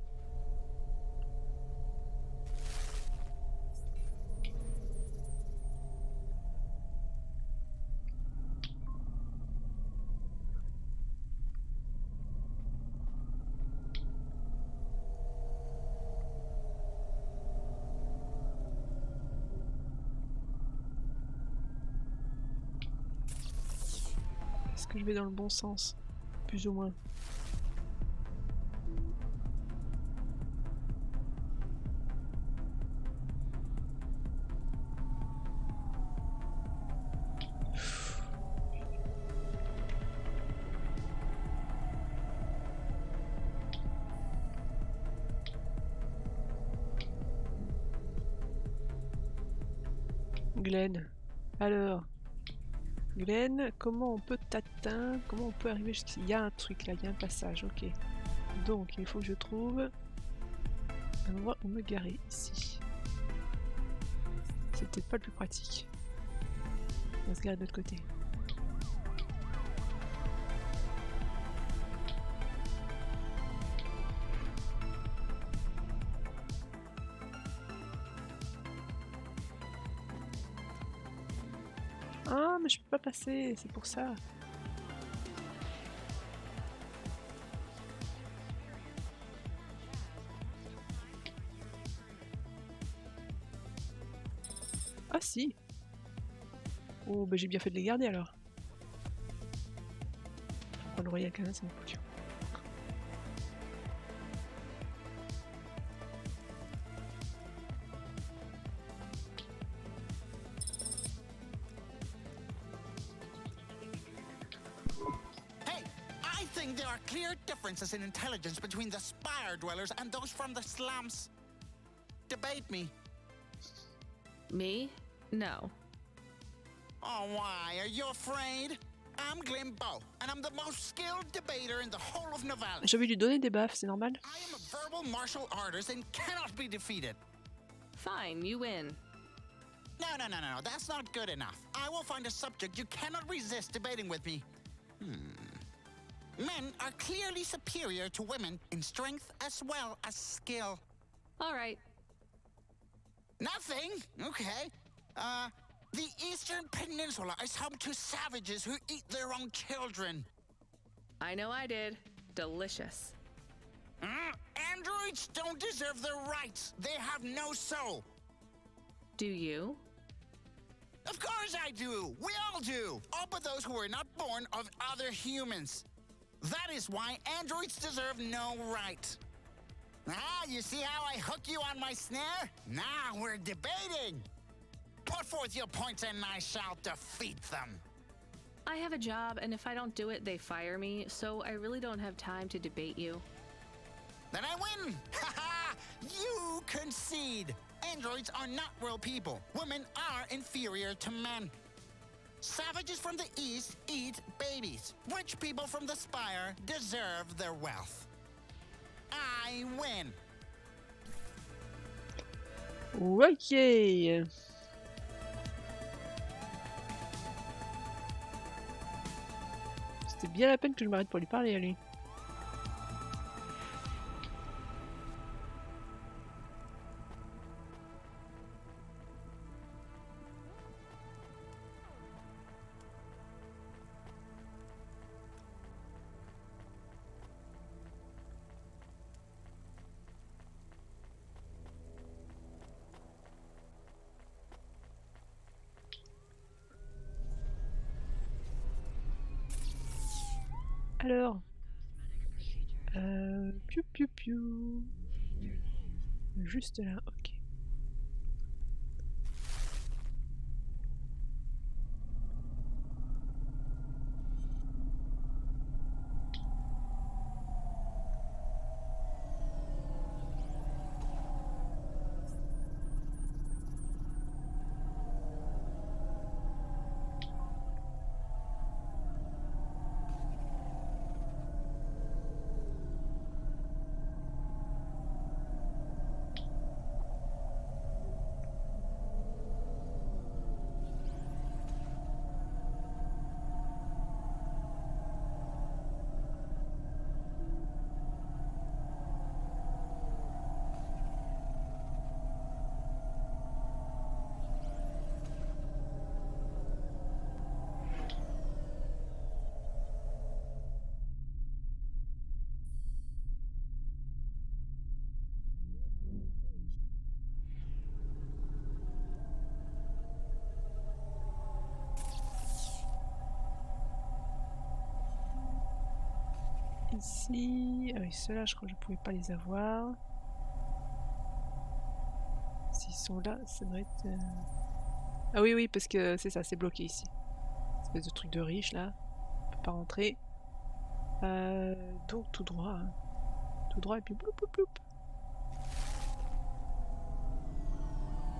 Est-ce que je vais dans le bon sens? Plus ou moins. Glenn. Alors. Glenn, comment on peut t'atteindre? Comment on peut arriver jusqu'ici? Il y a un truc là, il y a un passage, ok. Donc il faut que je trouve un endroit où me garer ici. C'est peut-être pas le plus pratique. On va se garer de l'autre côté. Ah, mais je peux pas passer, c'est pour ça. Ah si. Oh, bah j'ai bien fait de les garder alors. Faut prendre le Royal Canin, c'est une potion. Hey, I think there are clear differences in intelligence between the Spire dwellers and those from the slums. Debate me. Me? No. Oh, why? Are you afraid? I'm Glimbo, and I'm the most skilled debater in the whole of Nevada. J'ai envie de lui donner des baffes, c'est normal. I am a verbal martial artist and cannot be defeated. Fine, you win. No, that's not good enough. I will find a subject you cannot resist debating with me. Men are clearly superior to women in strength as well as skill. All right. Nothing? Okay. The Eastern Peninsula is home to savages who eat their own children. I know I did. Delicious. Androids don't deserve their rights. They have no soul. Do you? Of course I do. We all do. All but those who were not born of other humans. That is why androids deserve no right. Ah, you see how I hook you on my snare? Now we're debating. Put forth your points and I shall defeat them. I have a job, and if I don't do it, they fire me, so I really don't have time to debate you. Then I win! Haha! You concede! Androids are not real people. Women are inferior to men. Savages from the East eat babies. Rich people from the Spire deserve their wealth. I win! Ok. C'était bien la peine que je m'arrête pour lui parler à lui. Alors, piou piou piou. Juste là, ok. Ici, ah oui, ceux-là, je crois que je pouvais pas les avoir. S'ils sont là, ça doit être. Ah oui, oui, parce que c'est ça, c'est bloqué ici. Espèce de truc de riche là, on peut pas rentrer. Donc tout droit, hein. Tout droit et puis bloup bloup bloup.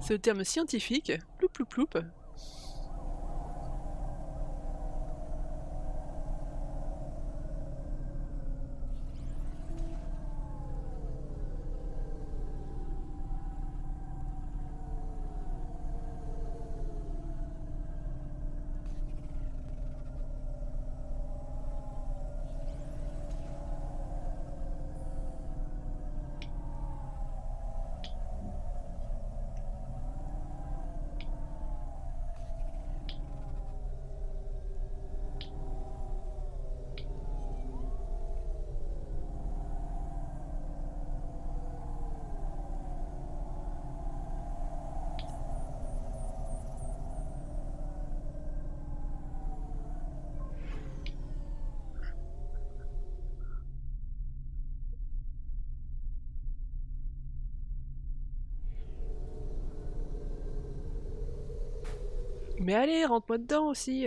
C'est le terme scientifique, ploup ploup ploup. Mais allez, rentre-moi dedans aussi.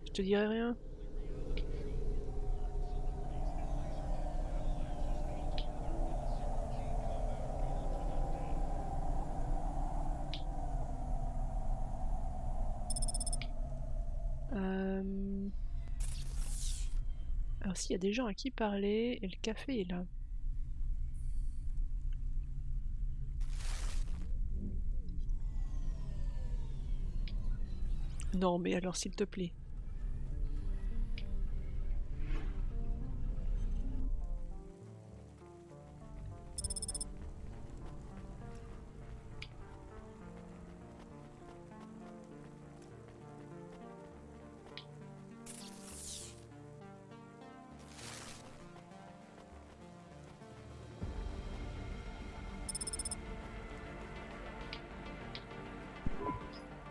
Je te dirai rien. Alors s'il y a des gens à qui parler, et le café est là. Non, mais alors s'il te plaît.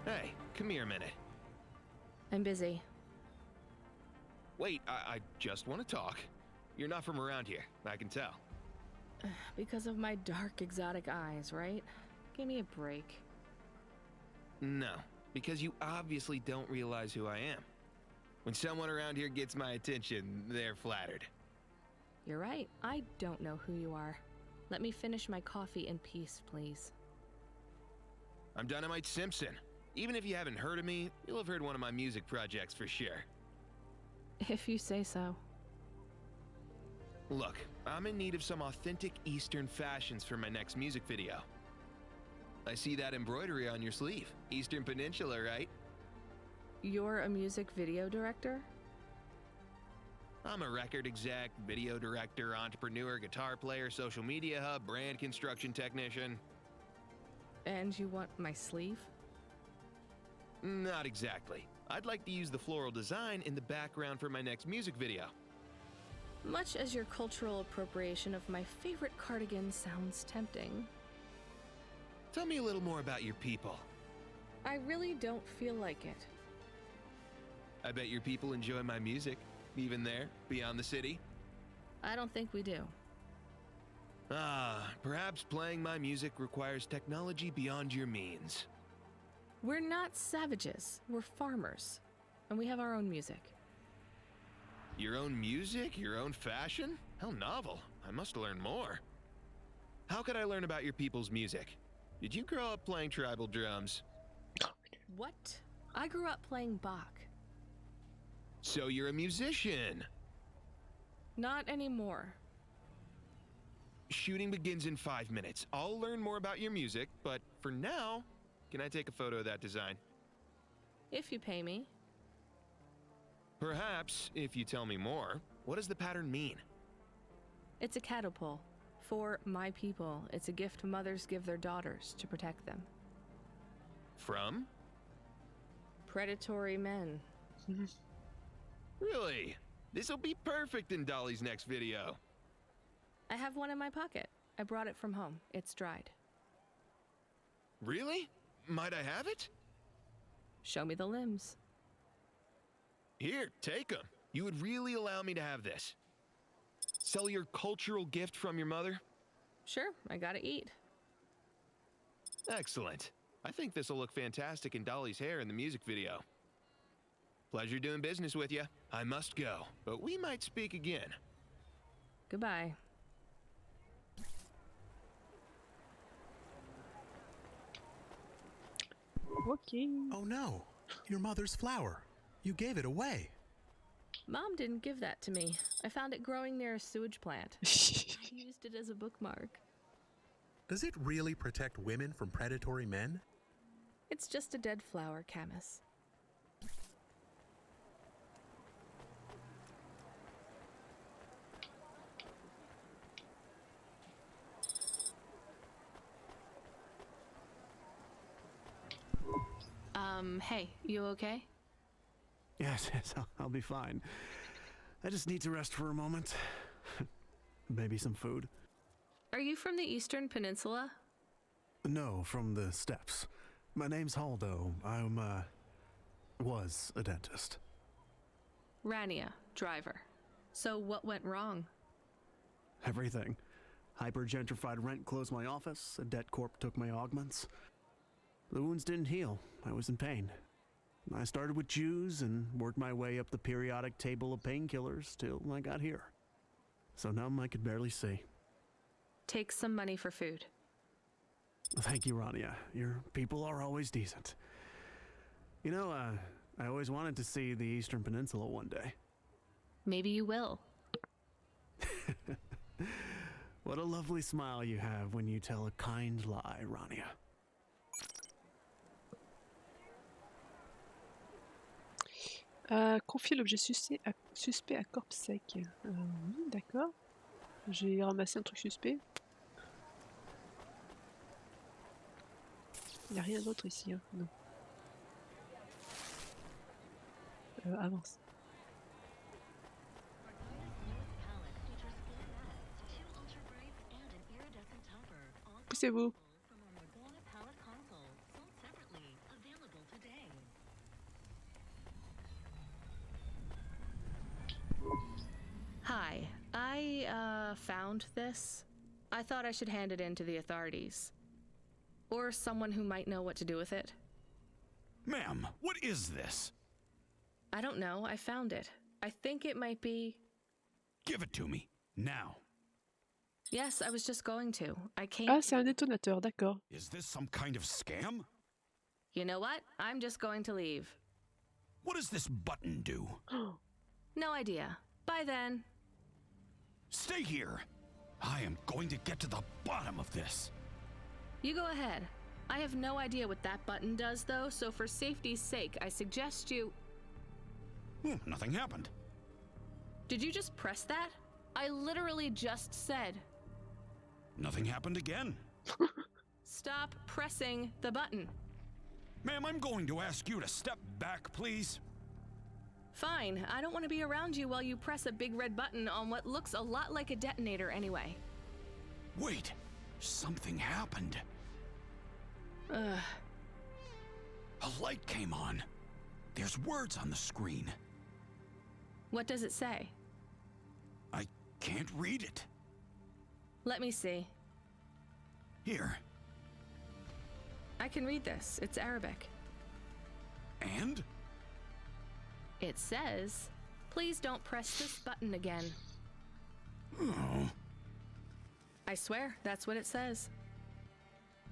Hey, come here a minute. I'm busy. Wait, I just want to talk. You're not from around here, I can tell. Because of my dark, exotic eyes, right? Give me a break. No, because you obviously don't realize who I am. When someone around here gets my attention, they're flattered. You're right. I don't know who you are. Let me finish my coffee in peace, please. I'm Dynamite Simpson. Even if you haven't heard of me, you'll have heard one of my music projects for sure. If you say so. Look, I'm in need of some authentic Eastern fashions for my next music video. I see that embroidery on your sleeve. Eastern Peninsula, right? You're a music video director? I'm a record exec, video director, entrepreneur, guitar player, social media hub, brand construction technician. And you want my sleeve? Not exactly. I'd like to use the floral design in the background for my next music video. Much as your cultural appropriation of my favorite cardigan sounds tempting. Tell me a little more about your people. I really don't feel like it. I bet your people enjoy my music, even there, beyond the city. I don't think we do. Perhaps playing my music requires technology beyond your means. We're not savages, we're farmers. And we have our own music. Your own music? Your own fashion? How novel. I must learn more. How could I learn about your people's music? Did you grow up playing tribal drums? What? I grew up playing Bach. So you're a musician. Not anymore. Shooting begins in 5 minutes. I'll learn more about your music, but for now, can I take a photo of that design? If you pay me. Perhaps, if you tell me more. What does the pattern mean? It's a catapult. For my people, it's a gift mothers give their daughters to protect them. From? Predatory men. Really? This'll be perfect in Dolly's next video. I have one in my pocket. I brought it from home. It's dried. Really? Might I have it? Show me the limbs. Here, take them. You would really allow me to have this? Sell your cultural gift from your mother? Sure, I gotta eat. Excellent. I think this will look fantastic in Dolly's hair in the music video. Pleasure doing business with you. I must go, but we might speak again. Goodbye. Okay. Oh no, your mother's flower. You gave it away. Mom didn't give that to me. I found it growing near a sewage plant. I used it as a bookmark. Does it really protect women from predatory men? It's just a dead flower, Camus. Hey, you okay? Yes, I'll be fine. I just need to rest for a moment. Maybe some food. Are you from the Eastern Peninsula? No, from the steppes. My name's Haldo. Was a dentist. Rania, driver. So what went wrong? Everything. Hyper-gentrified rent closed my office, a debt corp took my augments. The wounds didn't heal. I was in pain. I started with Jews and worked my way up the periodic table of painkillers till I got here. So numb I could barely see. Take some money for food. Thank you, Rania. Your people are always decent. You know, I always wanted to see the Eastern Peninsula one day. Maybe you will. What a lovely smile you have when you tell a kind lie, Rania. Confier l'objet suspect à corps sec. Oui, d'accord. J'ai ramassé un truc suspect. Il n'y a rien d'autre ici, hein. Non. Avance. Poussez-vous. Hi, I found this. I thought I should hand it in to the authorities. Or someone who might know what to do with it. Ma'am, what is this? I don't know. I found it. I think it might be... Give it to me, now. Yes, I was just going to. I came... Ah, c'est un détonateur, d'accord. Is this some kind of scam? You know what? I'm just going to leave. What does this button do? No idea. Bye then. Stay here. I am going to get to the bottom of this. You go ahead. I have no idea what that button does, though, so for safety's sake, I suggest you... Nothing happened. Did you just press that? I literally just said... Nothing happened again. Stop pressing the button. Ma'am, I'm going to ask you to step back, please. Fine. I don't want to be around you while you press a big red button on what looks a lot like a detonator anyway. Wait. Something happened. Ugh. A light came on. There's words on the screen. What does it say? I can't read it. Let me see. Here. I can read this. It's Arabic. And? It says, please don't press this button again. Oh. I swear, that's what it says.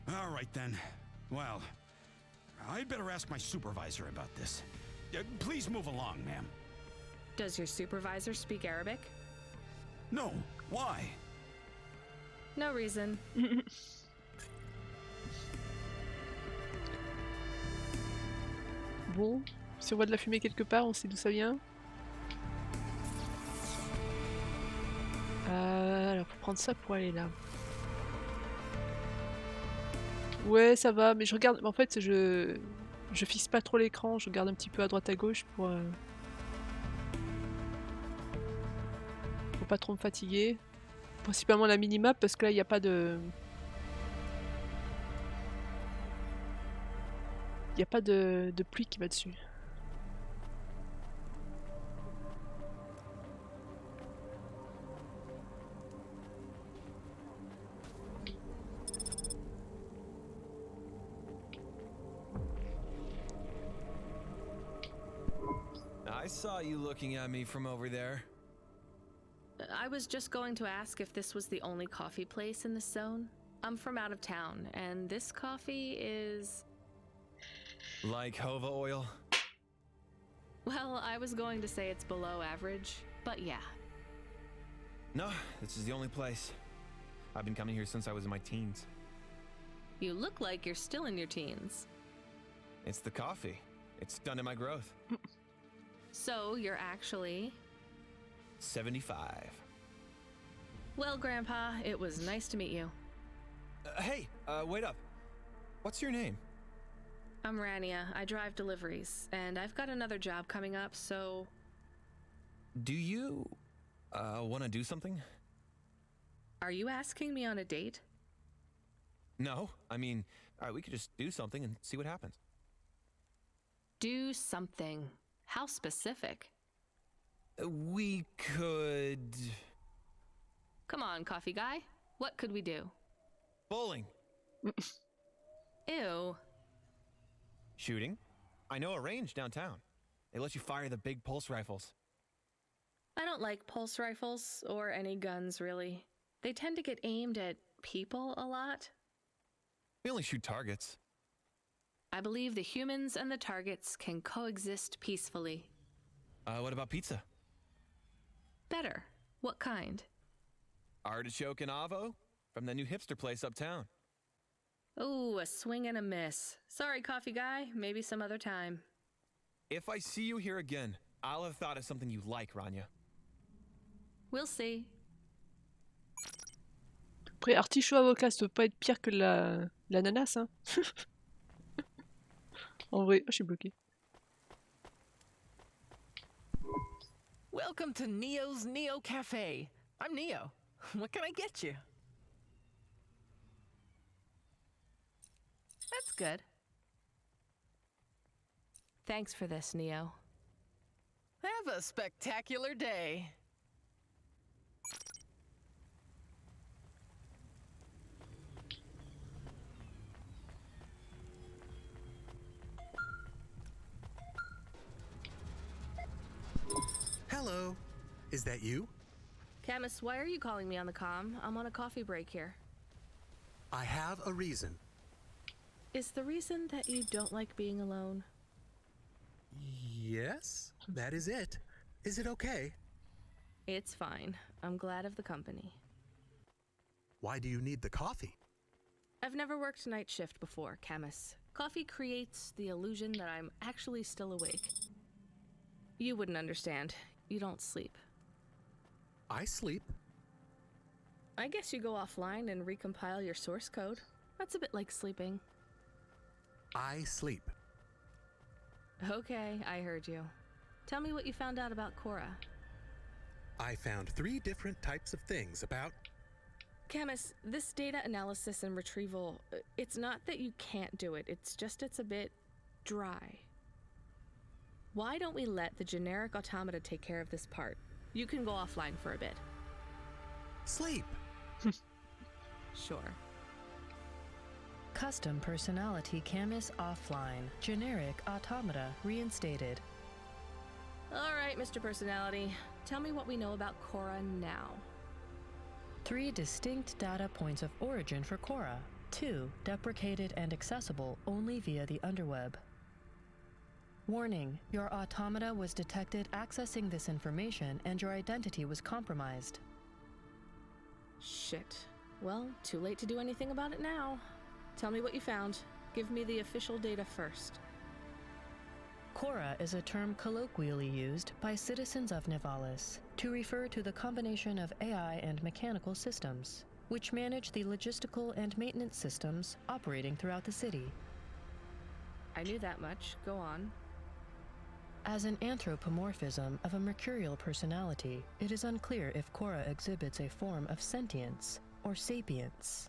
All right then. Well, I'd better ask my supervisor about this. Please move along, ma'am. Does your supervisor speak Arabic? No. Why? No reason. Bon, si on voit de la fumée quelque part, on sait d'où ça vient. Alors, faut prendre ça pour aller là. Ouais, ça va, mais je regarde. En fait, je fixe pas trop l'écran, je regarde un petit peu à droite à gauche pour pas trop me fatiguer. Principalement la minimap parce que là, il n'y a pas de. Il n'y a pas de pluie qui va dessus. I saw you looking at me from over there. I was just going to ask if this was the only coffee place in this zone. I'm from out of town, and this coffee is... Like Hova oil? Well, I was going to say it's below average, but yeah. No, this is the only place. I've been coming here since I was in my teens. You look like you're still in your teens. It's the coffee. It's done in my growth. So, you're actually... 75. Well, Grandpa, it was nice to meet you. Hey, wait up. What's your name? I'm Rania. I drive deliveries, and I've got another job coming up, so... Do you, want to do something? Are you asking me on a date? No, I mean, we could just do something and see what happens. Do something. How specific? We could... Come on, coffee guy. What could we do? Bowling. Ew. Shooting? I know a range downtown. They let you fire the big pulse rifles. I don't like pulse rifles, or any guns, really. They tend to get aimed at people a lot. We only shoot targets. I believe the humans and the targets can coexist peacefully. What about pizza? Better. What kind? Artichoke and avo? From the new hipster place uptown. Ooh, a swing and a miss. Sorry, coffee guy. Maybe some other time. If I see you here again, I'll have thought of something you like, Rania. We'll see. Après, artichaut avocat, ça peut pas être pire que l'ananas, hein. En vrai, je suis bloqué. Welcome to Neo's Neo Cafe. I'm Neo. What can I get you? That's good. Thanks for this, Neo. Have a spectacular day. Hello. Is that you? Camus, why are you calling me on the comm? I'm on a coffee break here. I have a reason. Is the reason that you don't like being alone? Yes, that is it. Is it okay? It's fine. I'm glad of the company. Why do you need the coffee? I've never worked night shift before, Camus. Coffee creates the illusion that I'm actually still awake. You wouldn't understand. You don't sleep. I sleep. I guess you go offline and recompile your source code. That's a bit like sleeping. I sleep. Okay, I heard you. Tell me what you found out about Cora. I found 3 different types of things about... Camus, this data analysis and retrieval, it's not that you can't do it, it's just it's a bit dry. Why don't we let the generic automata take care of this part? You can go offline for a bit. Sleep. Sure. Custom personality Camus offline. Generic automata reinstated. All right, Mr. Personality. Tell me what we know about Cora now. 3 distinct data points of origin for Cora. 2 deprecated and accessible only via the underweb. Warning, your automata was detected accessing this information and your identity was compromised. Shit. Well, too late to do anything about it now. Tell me what you found. Give me the official data first. Cora is a term colloquially used by citizens of Nivalis to refer to the combination of AI and mechanical systems, which manage the logistical and maintenance systems operating throughout the city. I knew that much. Go on. As an anthropomorphism of a mercurial personality, it is unclear if Cora exhibits a form of sentience or sapience.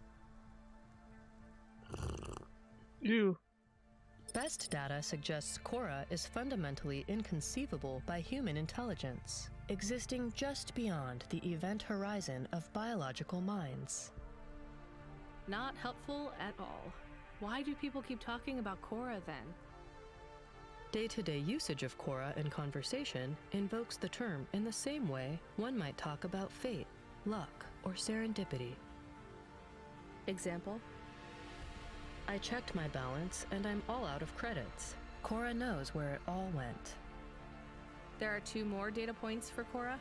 Ew. Best data suggests Cora is fundamentally inconceivable by human intelligence, existing just beyond the event horizon of biological minds. Not helpful at all. Why do people keep talking about Cora then? Day-to-day usage of Cora in conversation invokes the term in the same way one might talk about fate, luck, or serendipity. Example? I checked my balance and I'm all out of credits. Cora knows where it all went. There are 2 more data points for Cora?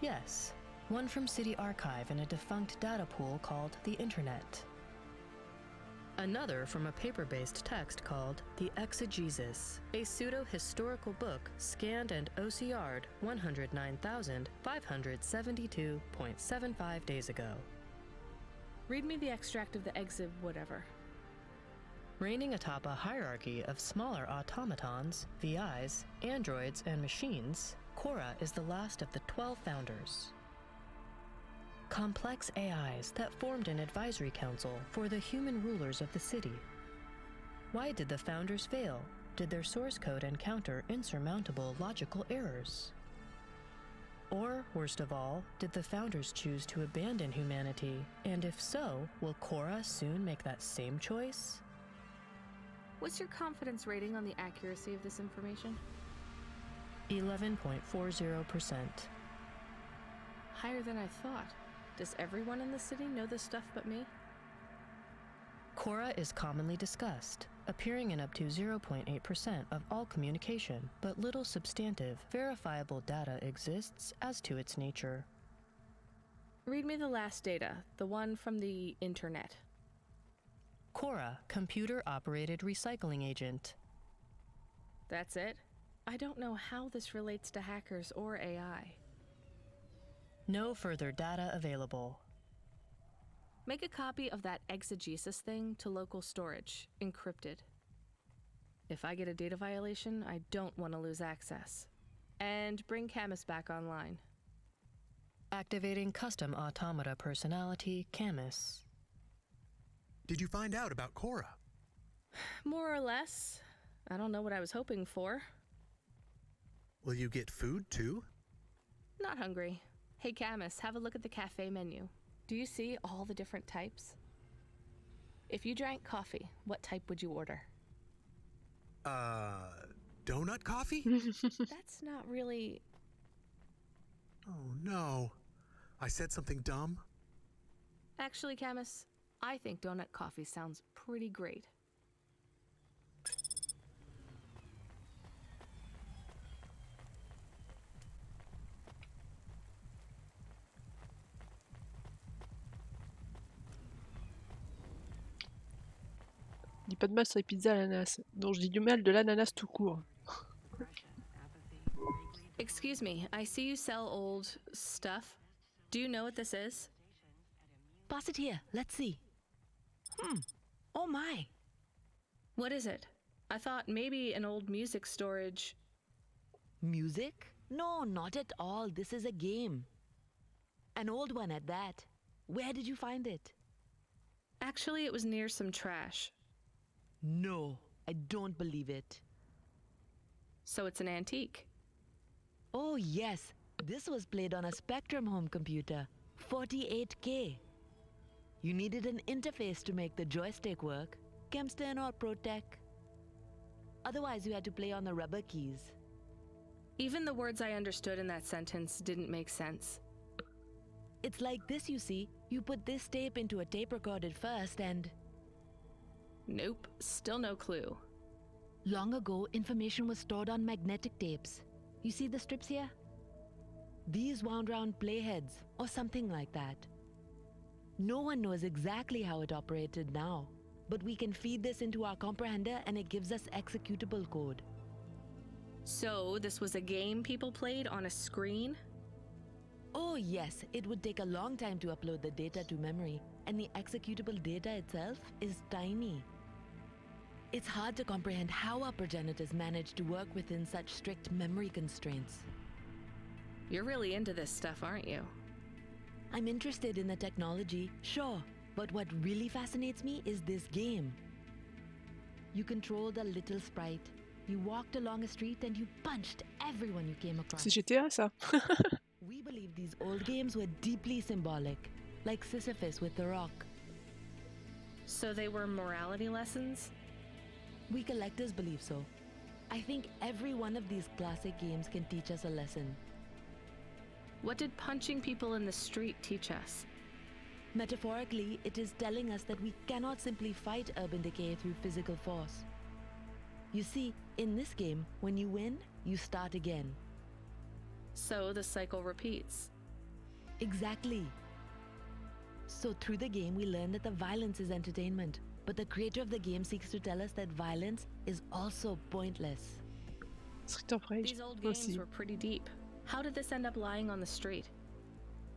Yes, one from City Archive in a defunct data pool called the Internet. Another from a paper-based text called The Exegesis, a pseudo-historical book scanned and OCR'd 109,572.75 days ago. Read me the extract of the exib whatever. Reigning atop a hierarchy of smaller automatons, VIs, androids, and machines, Cora is the last of the 12 founders. Complex AIs that formed an advisory council for the human rulers of the city. Why did the founders fail? Did their source code encounter insurmountable logical errors? Or, worst of all, did the founders choose to abandon humanity? And if so, will Cora soon make that same choice? What's your confidence rating on the accuracy of this information? 11.40%. Higher than I thought. Does everyone in the city know this stuff but me? Cora is commonly discussed, appearing in up to 0.8% of all communication, but little substantive, verifiable data exists as to its nature. Read me the last data, the one from the Internet. Cora, computer-operated recycling agent. That's it? I don't know how this relates to hackers or AI. No further data available. Make a copy of that exegesis thing to local storage, encrypted. If I get a data violation, I don't want to lose access. And bring Camus back online. Activating custom automata personality, Camus. Did you find out about Cora? More or less. I don't know what I was hoping for. Will you get food too? Not hungry. Hey Camus, have a look at the cafe menu. Do you see all the different types? If you drank coffee, what type would you order? Donut coffee? That's not really... Oh no. I said something dumb? Actually, Camus, I think donut coffee sounds pretty great. Dis pas de mal sur les pizzas à l'ananas. Non, je dis du mal de l'ananas tout court. Excuse me, I see you sell old stuff. Do you know what this is? Pass it here. Let's see. Oh my. What is it? I thought maybe an old music storage. Music? No, not at all. This is a game. An old one at that. Where did you find it? Actually, it was near some trash. No, I don't believe it. So it's an antique. Oh, yes. This was played on a Spectrum home computer. 48K. You needed an interface to make the joystick work. Kempston or ProTech. Otherwise, you had to play on the rubber keys. Even the words I understood in that sentence didn't make sense. It's like this, you see. You put this tape into a tape recorder first and... Nope, still no clue. Long ago, information was stored on magnetic tapes. You see the strips here? These wound round playheads, or something like that. No one knows exactly how it operated now, but we can feed this into our comprehender and it gives us executable code. So, this was a game people played on a screen? Oh yes, it would take a long time to upload the data to memory, and the executable data itself is tiny. It's hard to comprehend how our progenitors managed to work within such strict memory constraints. You're really into this stuff, aren't you? I'm interested in the technology, sure, but what really fascinates me is this game. You controlled a little sprite. You walked along a street and you punched everyone you came across. C'est GTA, ça. We believe these old games were deeply symbolic, like Sisyphus with the rock. So they were morality lessons? We collectors believe so. I think every one of these classic games can teach us a lesson. What did punching people in the street teach us? Metaphorically, it is telling us that we cannot simply fight urban decay through physical force. You see, in this game, when you win, you start again. So the cycle repeats. Exactly. So through the game, we learn that the violence is entertainment, but the creator of the game seeks to tell us that violence is also pointless. These old games were pretty deep. How did this end up lying on the street?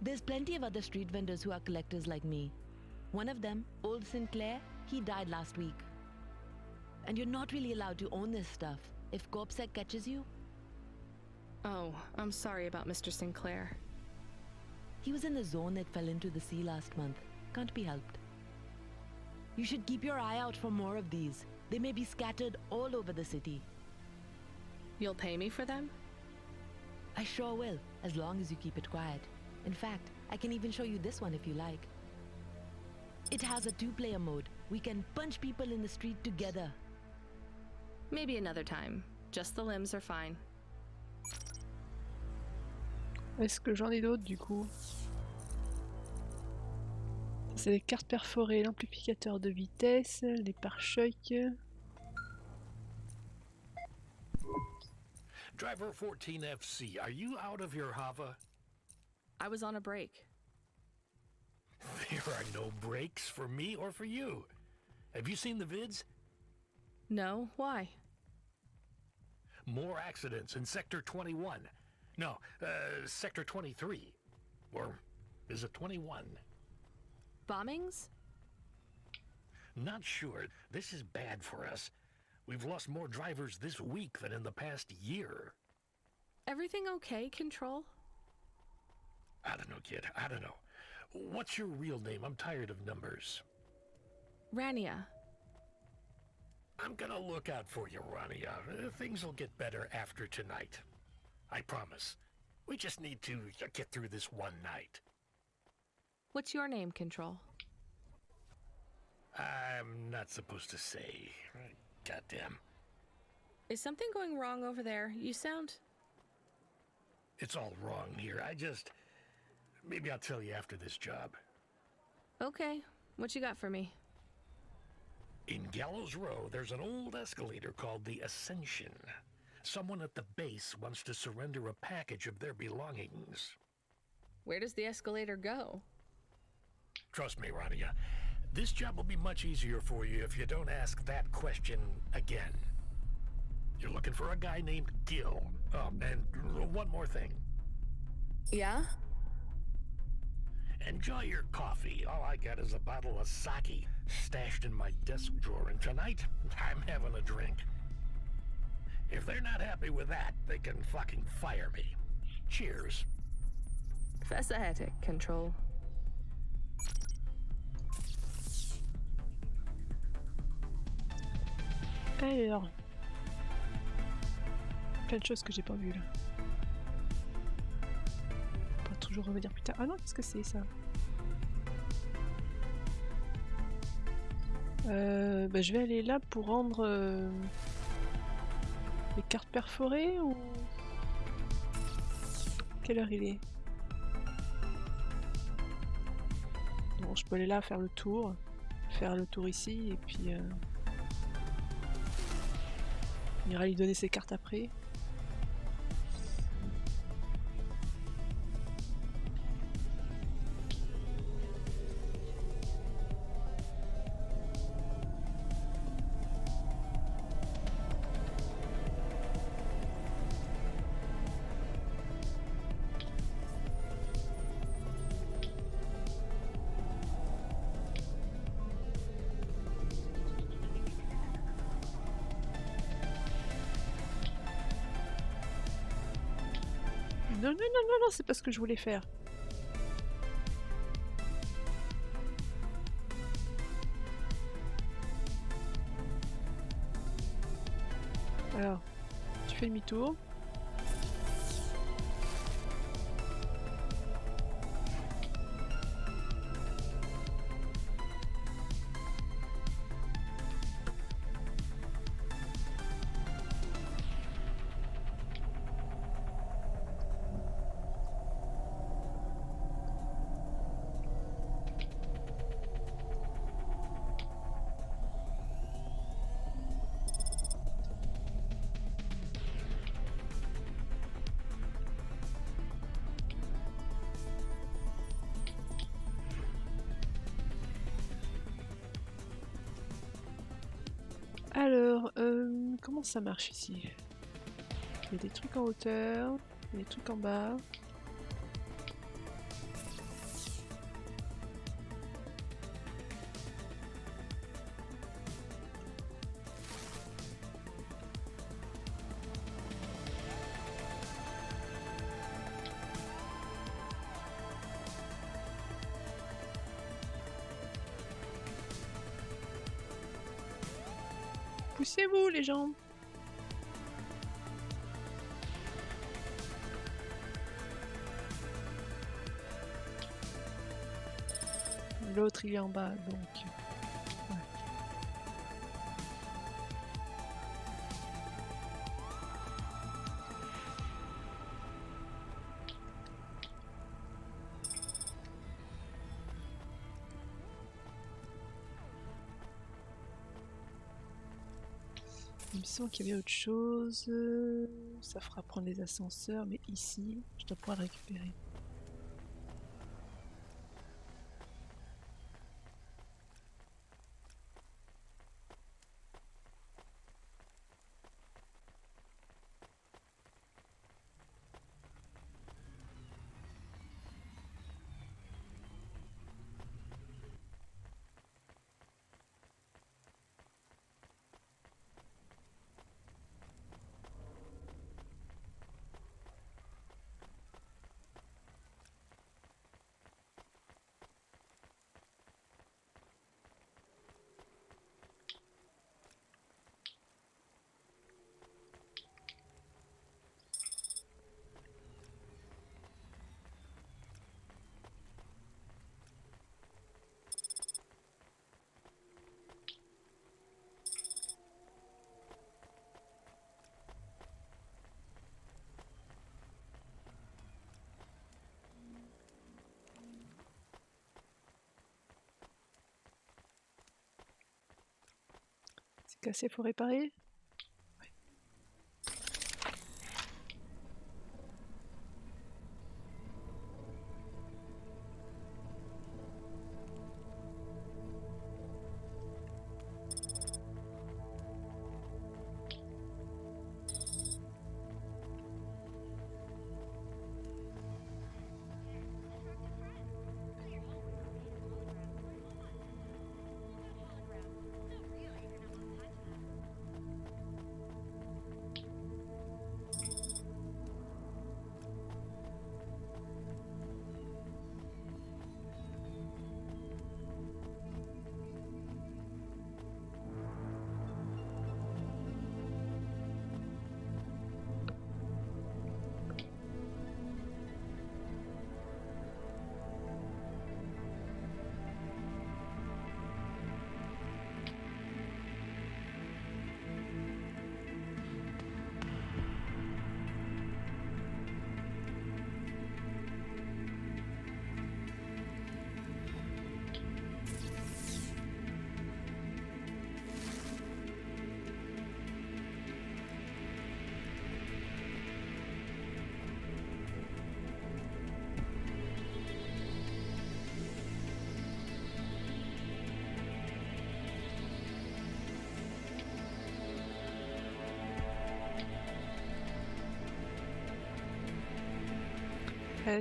There's plenty of other street vendors who are collectors like me. One of them, Old Sinclair, he died last week. And you're not really allowed to own this stuff. If CorpSec catches you... Oh, I'm sorry about Mr. Sinclair. He was in the zone that fell into the sea last month. Can't be helped. You should keep your eye out for more of these. They may be scattered all over the city. You'll pay me for them? I sure will, as long as you keep it quiet. In fact, I can even show you this one if you like. It has a two-player mode. We can punch people in the street together. Maybe another time. Just the limbs are fine. Est-ce que j'en ai d'autres du coup? C'est les cartes perforées, l'amplificateur de vitesse, les pare-chocs. Driver 14FC, are you out of your Hava? I was on a break. There are no breaks for me or for you. Have you seen the vids? No, why? More accidents in Sector 21. No, Sector 23. Or is it 21? Bombings? Not sure. This is bad for us. We've lost more drivers this week than in the past year. Everything okay, Control? I don't know, kid. I don't know. What's your real name? I'm tired of numbers. Rania. I'm gonna look out for you, Rania. Things will get better after tonight. I promise. We just need to get through this one night. What's your name, Control? I'm not supposed to say. Goddamn. Is something going wrong over there? You sound... It's all wrong here. Maybe I'll tell you after this job. Okay, what you got for me? In Gallows Row, there's an old escalator called the Ascension. Someone at the base wants to surrender a package of their belongings. Where does the escalator go? Trust me, Rania. This job will be much easier for you if you don't ask that question again. You're looking for a guy named Gil. Oh, and one more thing. Yeah? Enjoy your coffee. All I got is a bottle of sake stashed in my desk drawer, and tonight, I'm having a drink. If they're not happy with that, they can fucking fire me. Cheers. Facilitatic control. Alors, plein de choses que j'ai pas vues là. On va toujours revenir plus tard. Ah non, qu'est-ce que c'est ça? Bah, je vais aller là pour rendre les cartes perforées ou... Quelle heure il est? Bon, je peux aller là faire le tour ici et puis on ira lui donner ses cartes après. Non, non, non, non, non, c'est pas ce que je voulais faire. Alors, tu fais demi-tour. Alors, comment ça marche ici? Il y a des trucs en hauteur, il y a des trucs en bas. Poussez-vous les gens! L'autre il est en bas donc... Ouais. Il me semble qu'il y avait autre chose. Ça fera prendre les ascenseurs, mais ici, je dois pouvoir le récupérer. cassé, faut réparer.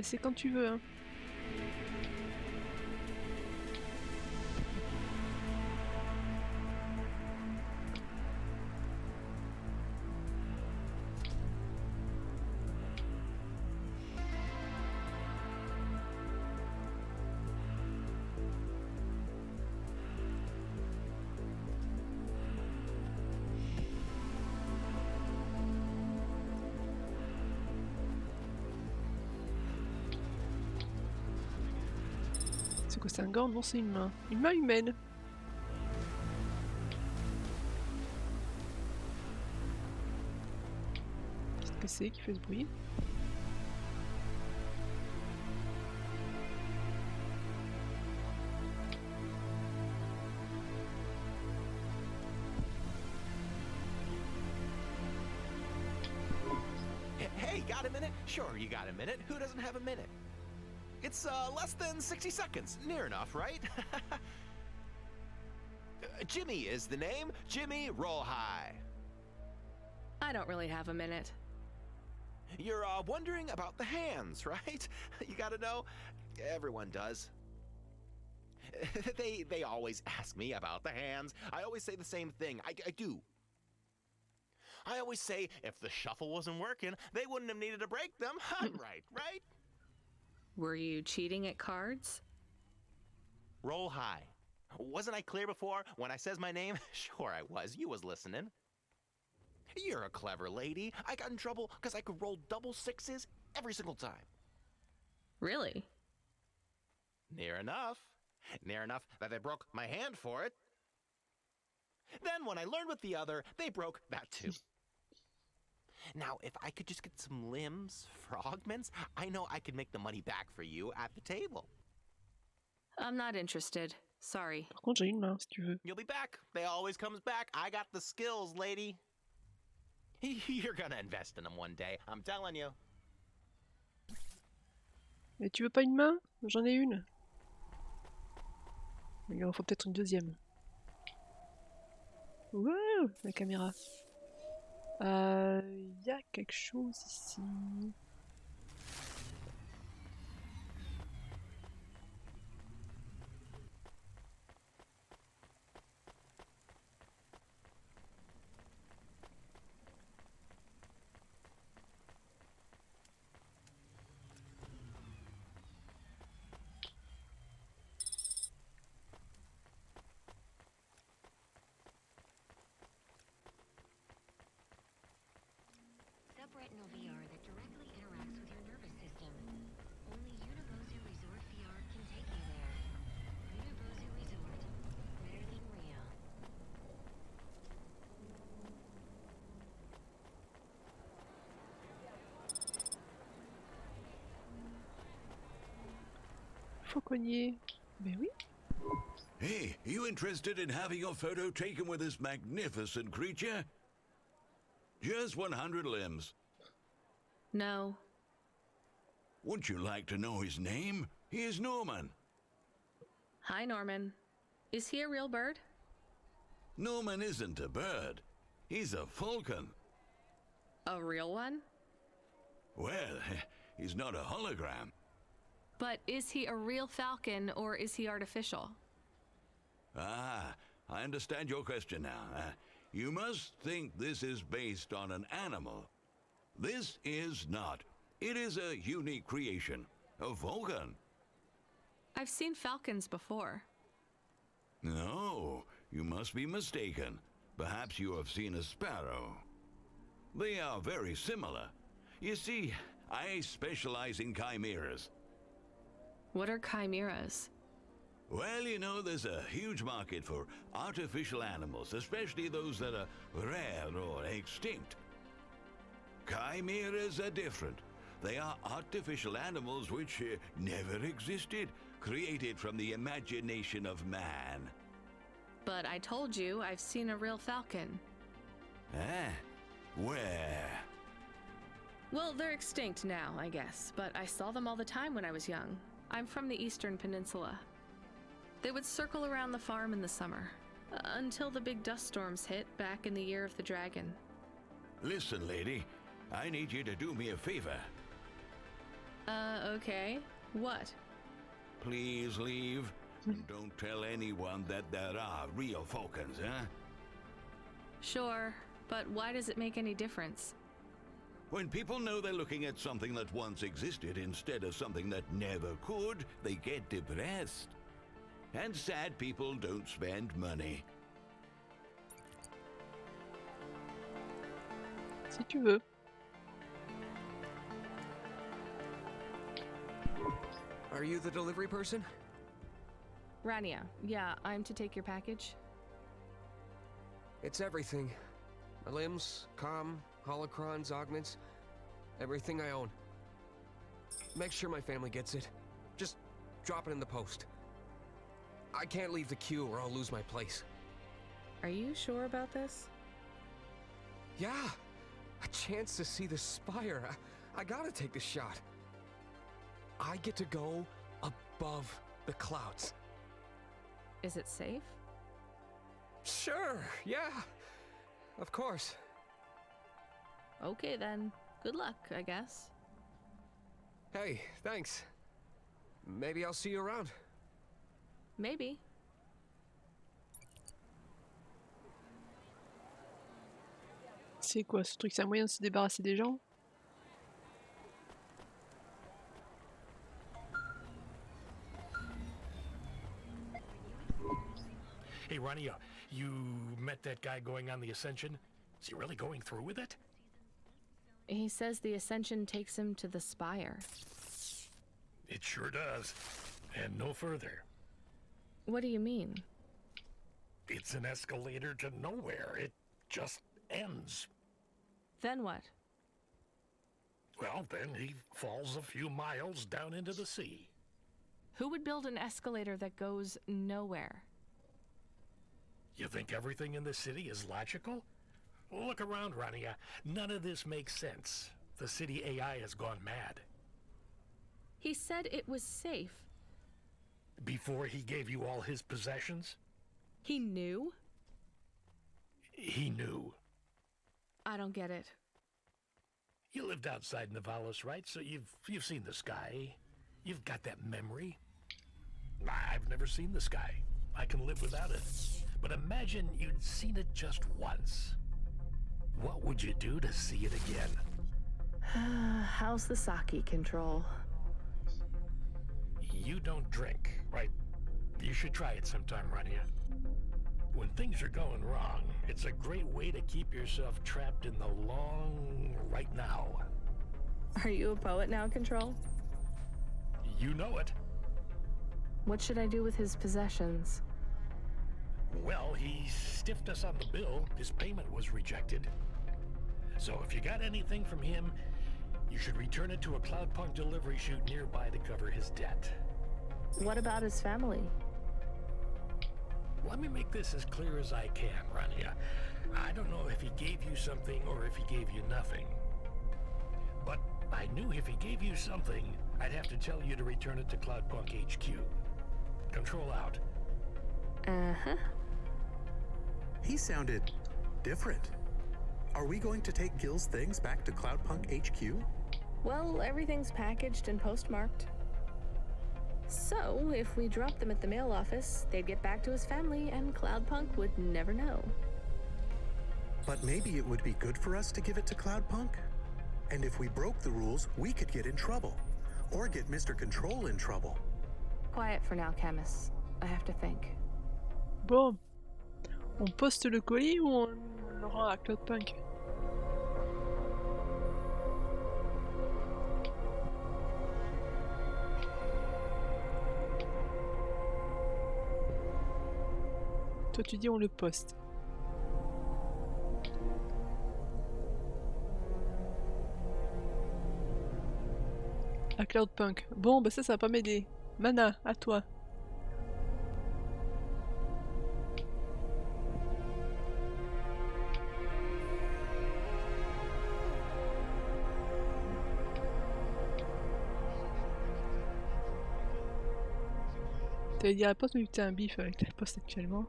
C'est quand tu veux, hein. C'est quoi, c'est un gant? Non, c'est une main. Une main humaine. Qu'est-ce que c'est qui fait ce bruit? Hey, got a minute? Sure, you got a minute. Who doesn't have a minute? It's less than 60 seconds. Near enough, right? Jimmy is the name. Jimmy, roll high. I don't really have a minute. You're wondering about the hands, right? You gotta know, everyone does. They always ask me about the hands. I always say the same thing. I do. I always say if the shuffle wasn't working, they wouldn't have needed to break them. Right? Were you cheating at cards? Roll high. Wasn't I clear before when I says my name? Sure I was. You was listening. You're a clever lady. I got in trouble because I could roll double sixes every single time. Really? Near enough. Near enough that they broke my hand for it. Then when I learned with the other, they broke that too. Now, if I could just get some limbs for augments, I know I could make the money back for you at the table. I'm not interested. Sorry. Par contre, j'ai une main, si tu veux. You'll be back. They always comes back. I got the skills, lady. You're gonna invest in them one day, I'm telling you. Mais tu veux pas une main? J'en ai une. Il en faut peut-être une deuxième. Wouh, la caméra. Y a quelque chose ici. Subretinal VR that directly interacts with your nervous system. Only Unibozu Resort VR can take you there. Unibozu Resort. Better than real. Faut cogner. Ben oui. Hey, you interested in having your photo taken with this magnificent creature? Just 100 limbs. No. Wouldn't you like to know his name? He is Norman. Hi, Norman. Is he a real bird? Norman isn't a bird. He's a falcon. A real one? Well, he's not a hologram. But is he a real falcon or is he artificial? Ah, I understand your question now. You must think this is based on an animal. This is not. It is a unique creation. A falcon. I've seen falcons before. No, you must be mistaken. Perhaps you have seen a sparrow. They are very similar. You see, I specialize in chimeras. What are chimeras? Well, you know, there's a huge market for artificial animals, especially those that are rare or extinct. Chimeras are different. They are artificial animals which never existed, created from the imagination of man. But I told you I've seen a real falcon. Ah, where? Well, they're extinct now, I guess, but I saw them all the time when I was young. I'm from the Eastern Peninsula. They would circle around the farm in the summer, until the big dust storms hit back in the year of the dragon. Listen, lady, I need you to do me a favor. Okay. What? Please leave, and don't tell anyone that there are real falcons, huh? Sure, but why does it make any difference? When people know they're looking at something that once existed instead of something that never could, they get depressed. And sad people don't spend money. Si tu veux. Are you the delivery person? Rania, yeah, I'm to take your package. It's everything. My limbs, holocrons, augments, everything I own. Make sure my family gets it. Just drop it in the post. I can't leave the queue or I'll lose my place. Are you sure about this? Yeah, a chance to see the spire. I gotta take the shot. I get to go above the clouds. Is it safe? Sure, yeah. Of course. Okay then. Good luck, I guess. Hey, thanks. Maybe I'll see you around. Maybe. C'est quoi ce truc? C'est un moyen de se débarrasser des gens? Hey, Rania, you met that guy going on the Ascension? Is he really going through with it? He says the Ascension takes him to the spire. It sure does. And no further. What do you mean? It's an escalator to nowhere. It just ends. Then what? Well, then he falls a few miles down into the sea. Who would build an escalator that goes nowhere? You think everything in the city is logical? Look around, Rania. None of this makes sense. The city AI has gone mad. He said it was safe. Before he gave you all his possessions? He knew? He knew. I don't get it. You lived outside Nivalis, right? So you've seen the sky. You've got that memory. I've never seen the sky. I can live without it. But imagine you'd seen it just once. What would you do to see it again? How's the sake control? You don't drink, right? You should try it sometime, Rania. When things are going wrong, it's a great way to keep yourself trapped in the long right now. Are you a poet now, Control? You know it. What should I do with his possessions? Well, he stiffed us on the bill. His payment was rejected. So if you got anything from him, you should return it to a Cloudpunk delivery chute nearby to cover his debt. What about his family? let me make this as clear as I can, Rania. I don't know if he gave you something or if he gave you nothing. But I knew if he gave you something, I'd have to tell you to return it to Cloudpunk HQ. Control out. Uh-huh. He sounded different. Are we going to take Gil's things back to Cloudpunk HQ? Well, everything's packaged and postmarked. So, if we dropped them at the mail office, they'd get back to his family and Cloudpunk would never know. But maybe it would be good for us to give it to Cloudpunk? And if we broke the rules, we could get in trouble. Or get Mr. Control in trouble. Quiet for now, Camus. I have to think. Bon. On poste le colis ou on le rend à Cloudpunk? Toi tu dis on le poste. À Cloudpunk. Bon bah ça va pas m'aider. Mana, à toi. T'allais dire à la poste, mais vu que t'as un bif avec la poste actuellement.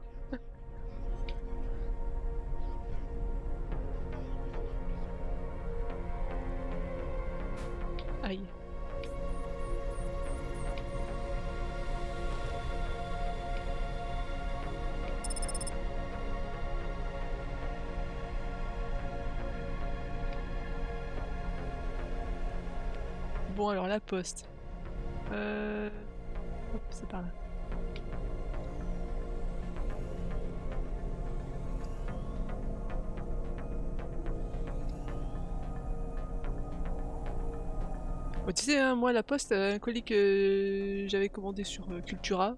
Aïe. Bon alors la poste. Hop, c'est par là. Bon, tu sais, hein, moi la poste, un colis que j'avais commandé sur Cultura.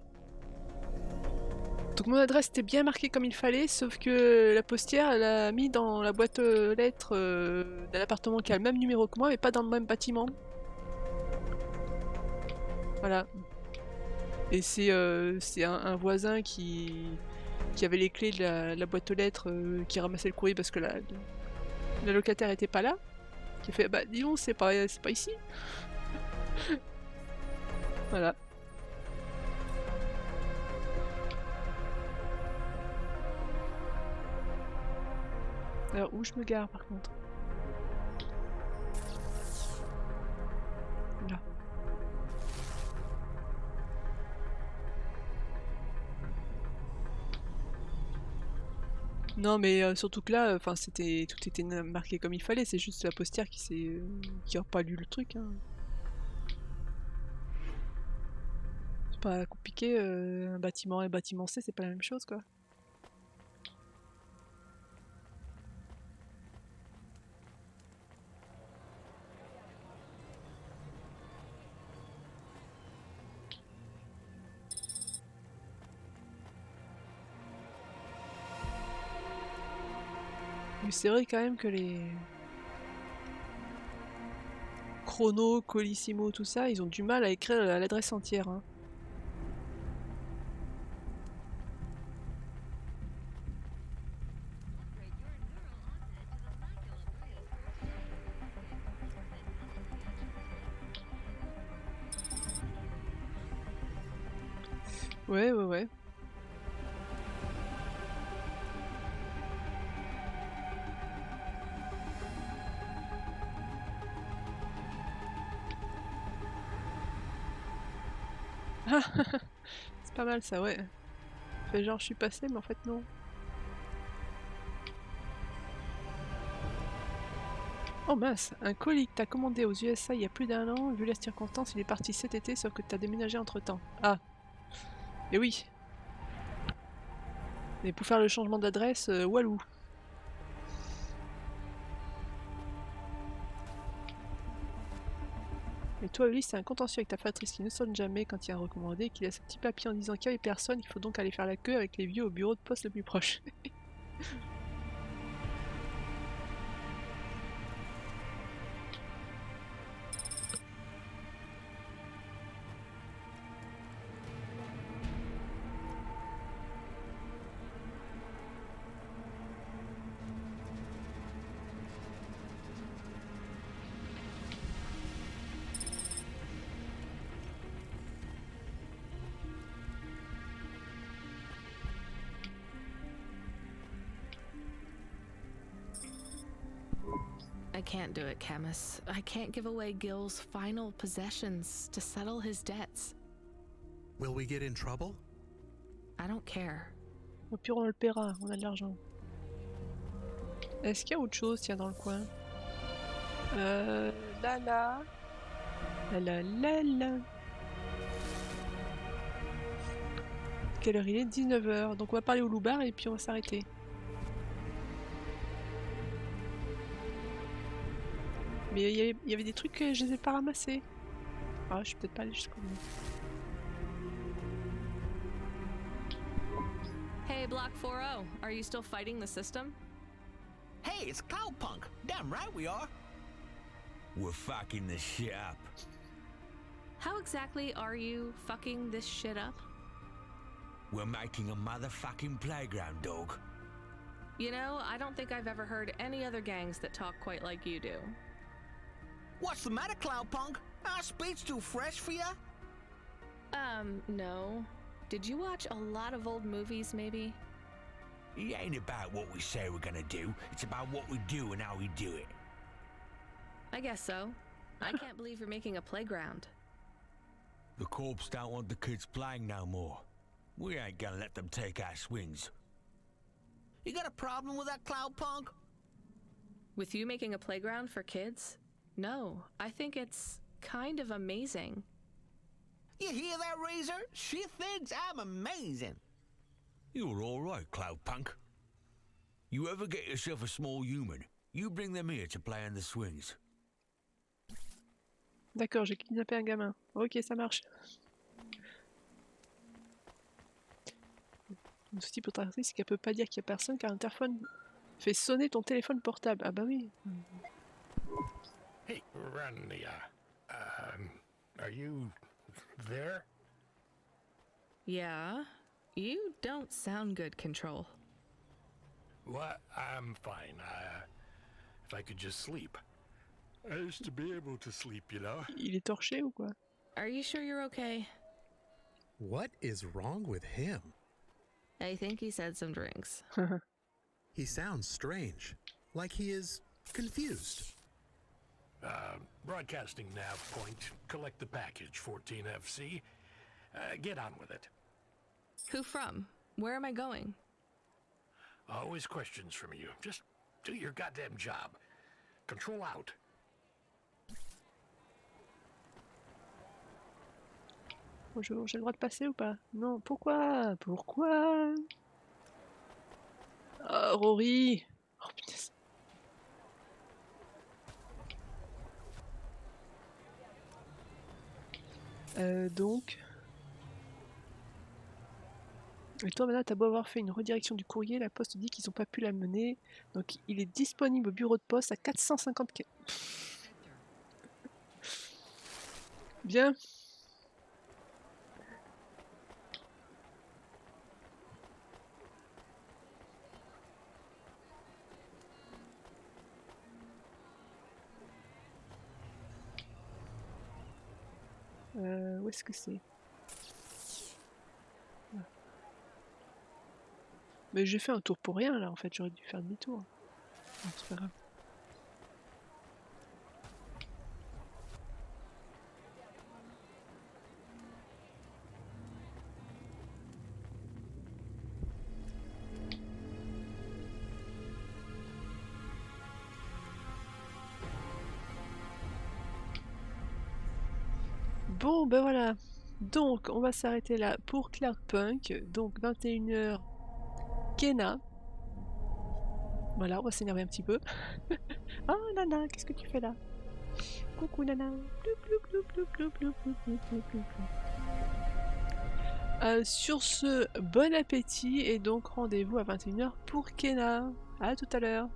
Donc mon adresse était bien marquée comme il fallait, sauf que la postière elle a mis dans la boîte aux lettres d'un appartement qui a le même numéro que moi, mais pas dans le même bâtiment. Voilà. Et c'est un voisin qui avait les clés de la boîte aux lettres qui ramassait le courrier parce que la locataire était pas là. Qui a fait bah dis donc c'est pas ici. Voilà. Alors où je me gare par contre? Là. Non mais surtout que là, enfin tout était marqué comme il fallait, c'est juste la postière qui a pas lu le truc. Hein. C'est pas compliqué, un bâtiment A et un bâtiment C, c'est pas la même chose quoi. Mais c'est vrai quand même que les Chrono, Colissimo, tout ça, ils ont du mal à écrire l'adresse entière. Hein. Ouais. C'est pas mal ça, ouais. Fait genre je suis passé, mais en fait non. Oh mince, un colis que t'as commandé aux USA il y a plus d'1 an, vu les circonstances, il est parti cet été, sauf que t'as déménagé entre temps. Ah. Et oui. Mais pour faire le changement d'adresse, walou. Et toi, Ulysse, c'est un contentieux avec ta factrice qui ne sonne jamais quand il y a un recommandé, qui laisse un petit papier en disant qu'il n'y avait personne, il faut donc aller faire la queue avec les vieux au bureau de poste le plus proche. can't do it, Camus. I can't give away Gil's final possessions to settle his debts. Will we get in trouble? I don't care. Au pire, on le paiera, on a de l'argent. Est-ce qu'il y a autre chose, tiens, dans le coin? Là, là. Là, là, là, là. Quelle heure il est? 19h. Donc on va parler au loup-bar et puis on va s'arrêter. Mais il y avait des trucs que je les ai pas ramassés. Ah, je suis peut-être pas allée jusqu'au bout. Hey, Block 40, are you still fighting the system? Hey, it's Cloudpunk. Damn right we are. We're fucking this shit up. How exactly are you fucking this shit up? We're making a motherfucking playground, dog. You know, I don't think I've ever heard any other gangs that talk quite like you do. What's the matter, Cloudpunk? Our speech too fresh for ya? No. Did you watch a lot of old movies, maybe? It ain't about what we say we're gonna do, it's about what we do and how we do it. I guess so. I can't believe you're making a playground. The corps don't want the kids playing no more. We ain't gonna let them take our swings. You got a problem with that, Cloudpunk? With you making a playground for kids? No, I think it's kind of amazing. You hear that, Razor? She thinks I'm amazing. You're alright, Cloudpunk. You ever get yourself a small human, you bring them here to play on the swings. D'accord, j'ai kidnappé un gamin. Ok, ça marche. Le souci pour traverser, c'est qu'elle peut pas dire qu'il y a personne car l'interphone fait sonner ton téléphone portable. Ah bah oui. Hey, Rania. Are you there? Yeah? You don't sound good, Control. What? I'm fine. If I could just sleep. I used to be able to sleep, you know. Il est torché ou quoi? Are you sure you're okay? What is wrong with him? I think he said some drinks. He sounds strange, like he is confused. Broadcasting nav point. Collect the package, 14FC. Get on with it. Who from? Where am I going? Always questions from you. Just do your goddamn job. Control out. Bonjour, j'ai le droit de passer ou pas? Non, pourquoi? Pourquoi? Oh, Rory! Oh putain. Donc... Et toi, maintenant, t'as beau avoir fait une redirection du courrier, la poste dit qu'ils n'ont pas pu la mener. Donc, il est disponible au bureau de poste à 450 km. Bien. Où est-ce que c'est? Mais j'ai fait un tour pour rien là, en fait, j'aurais dû faire demi-tour. C'est pas grave. Bon, ben voilà. Donc, on va s'arrêter là pour Cloudpunk. Donc, 21h, Kena. Voilà, on va s'énerver un petit peu. Oh, Nana, qu'est-ce que tu fais là? Coucou, Nana. Sur ce, bon appétit et donc rendez-vous à 21h pour Kena. À tout à l'heure.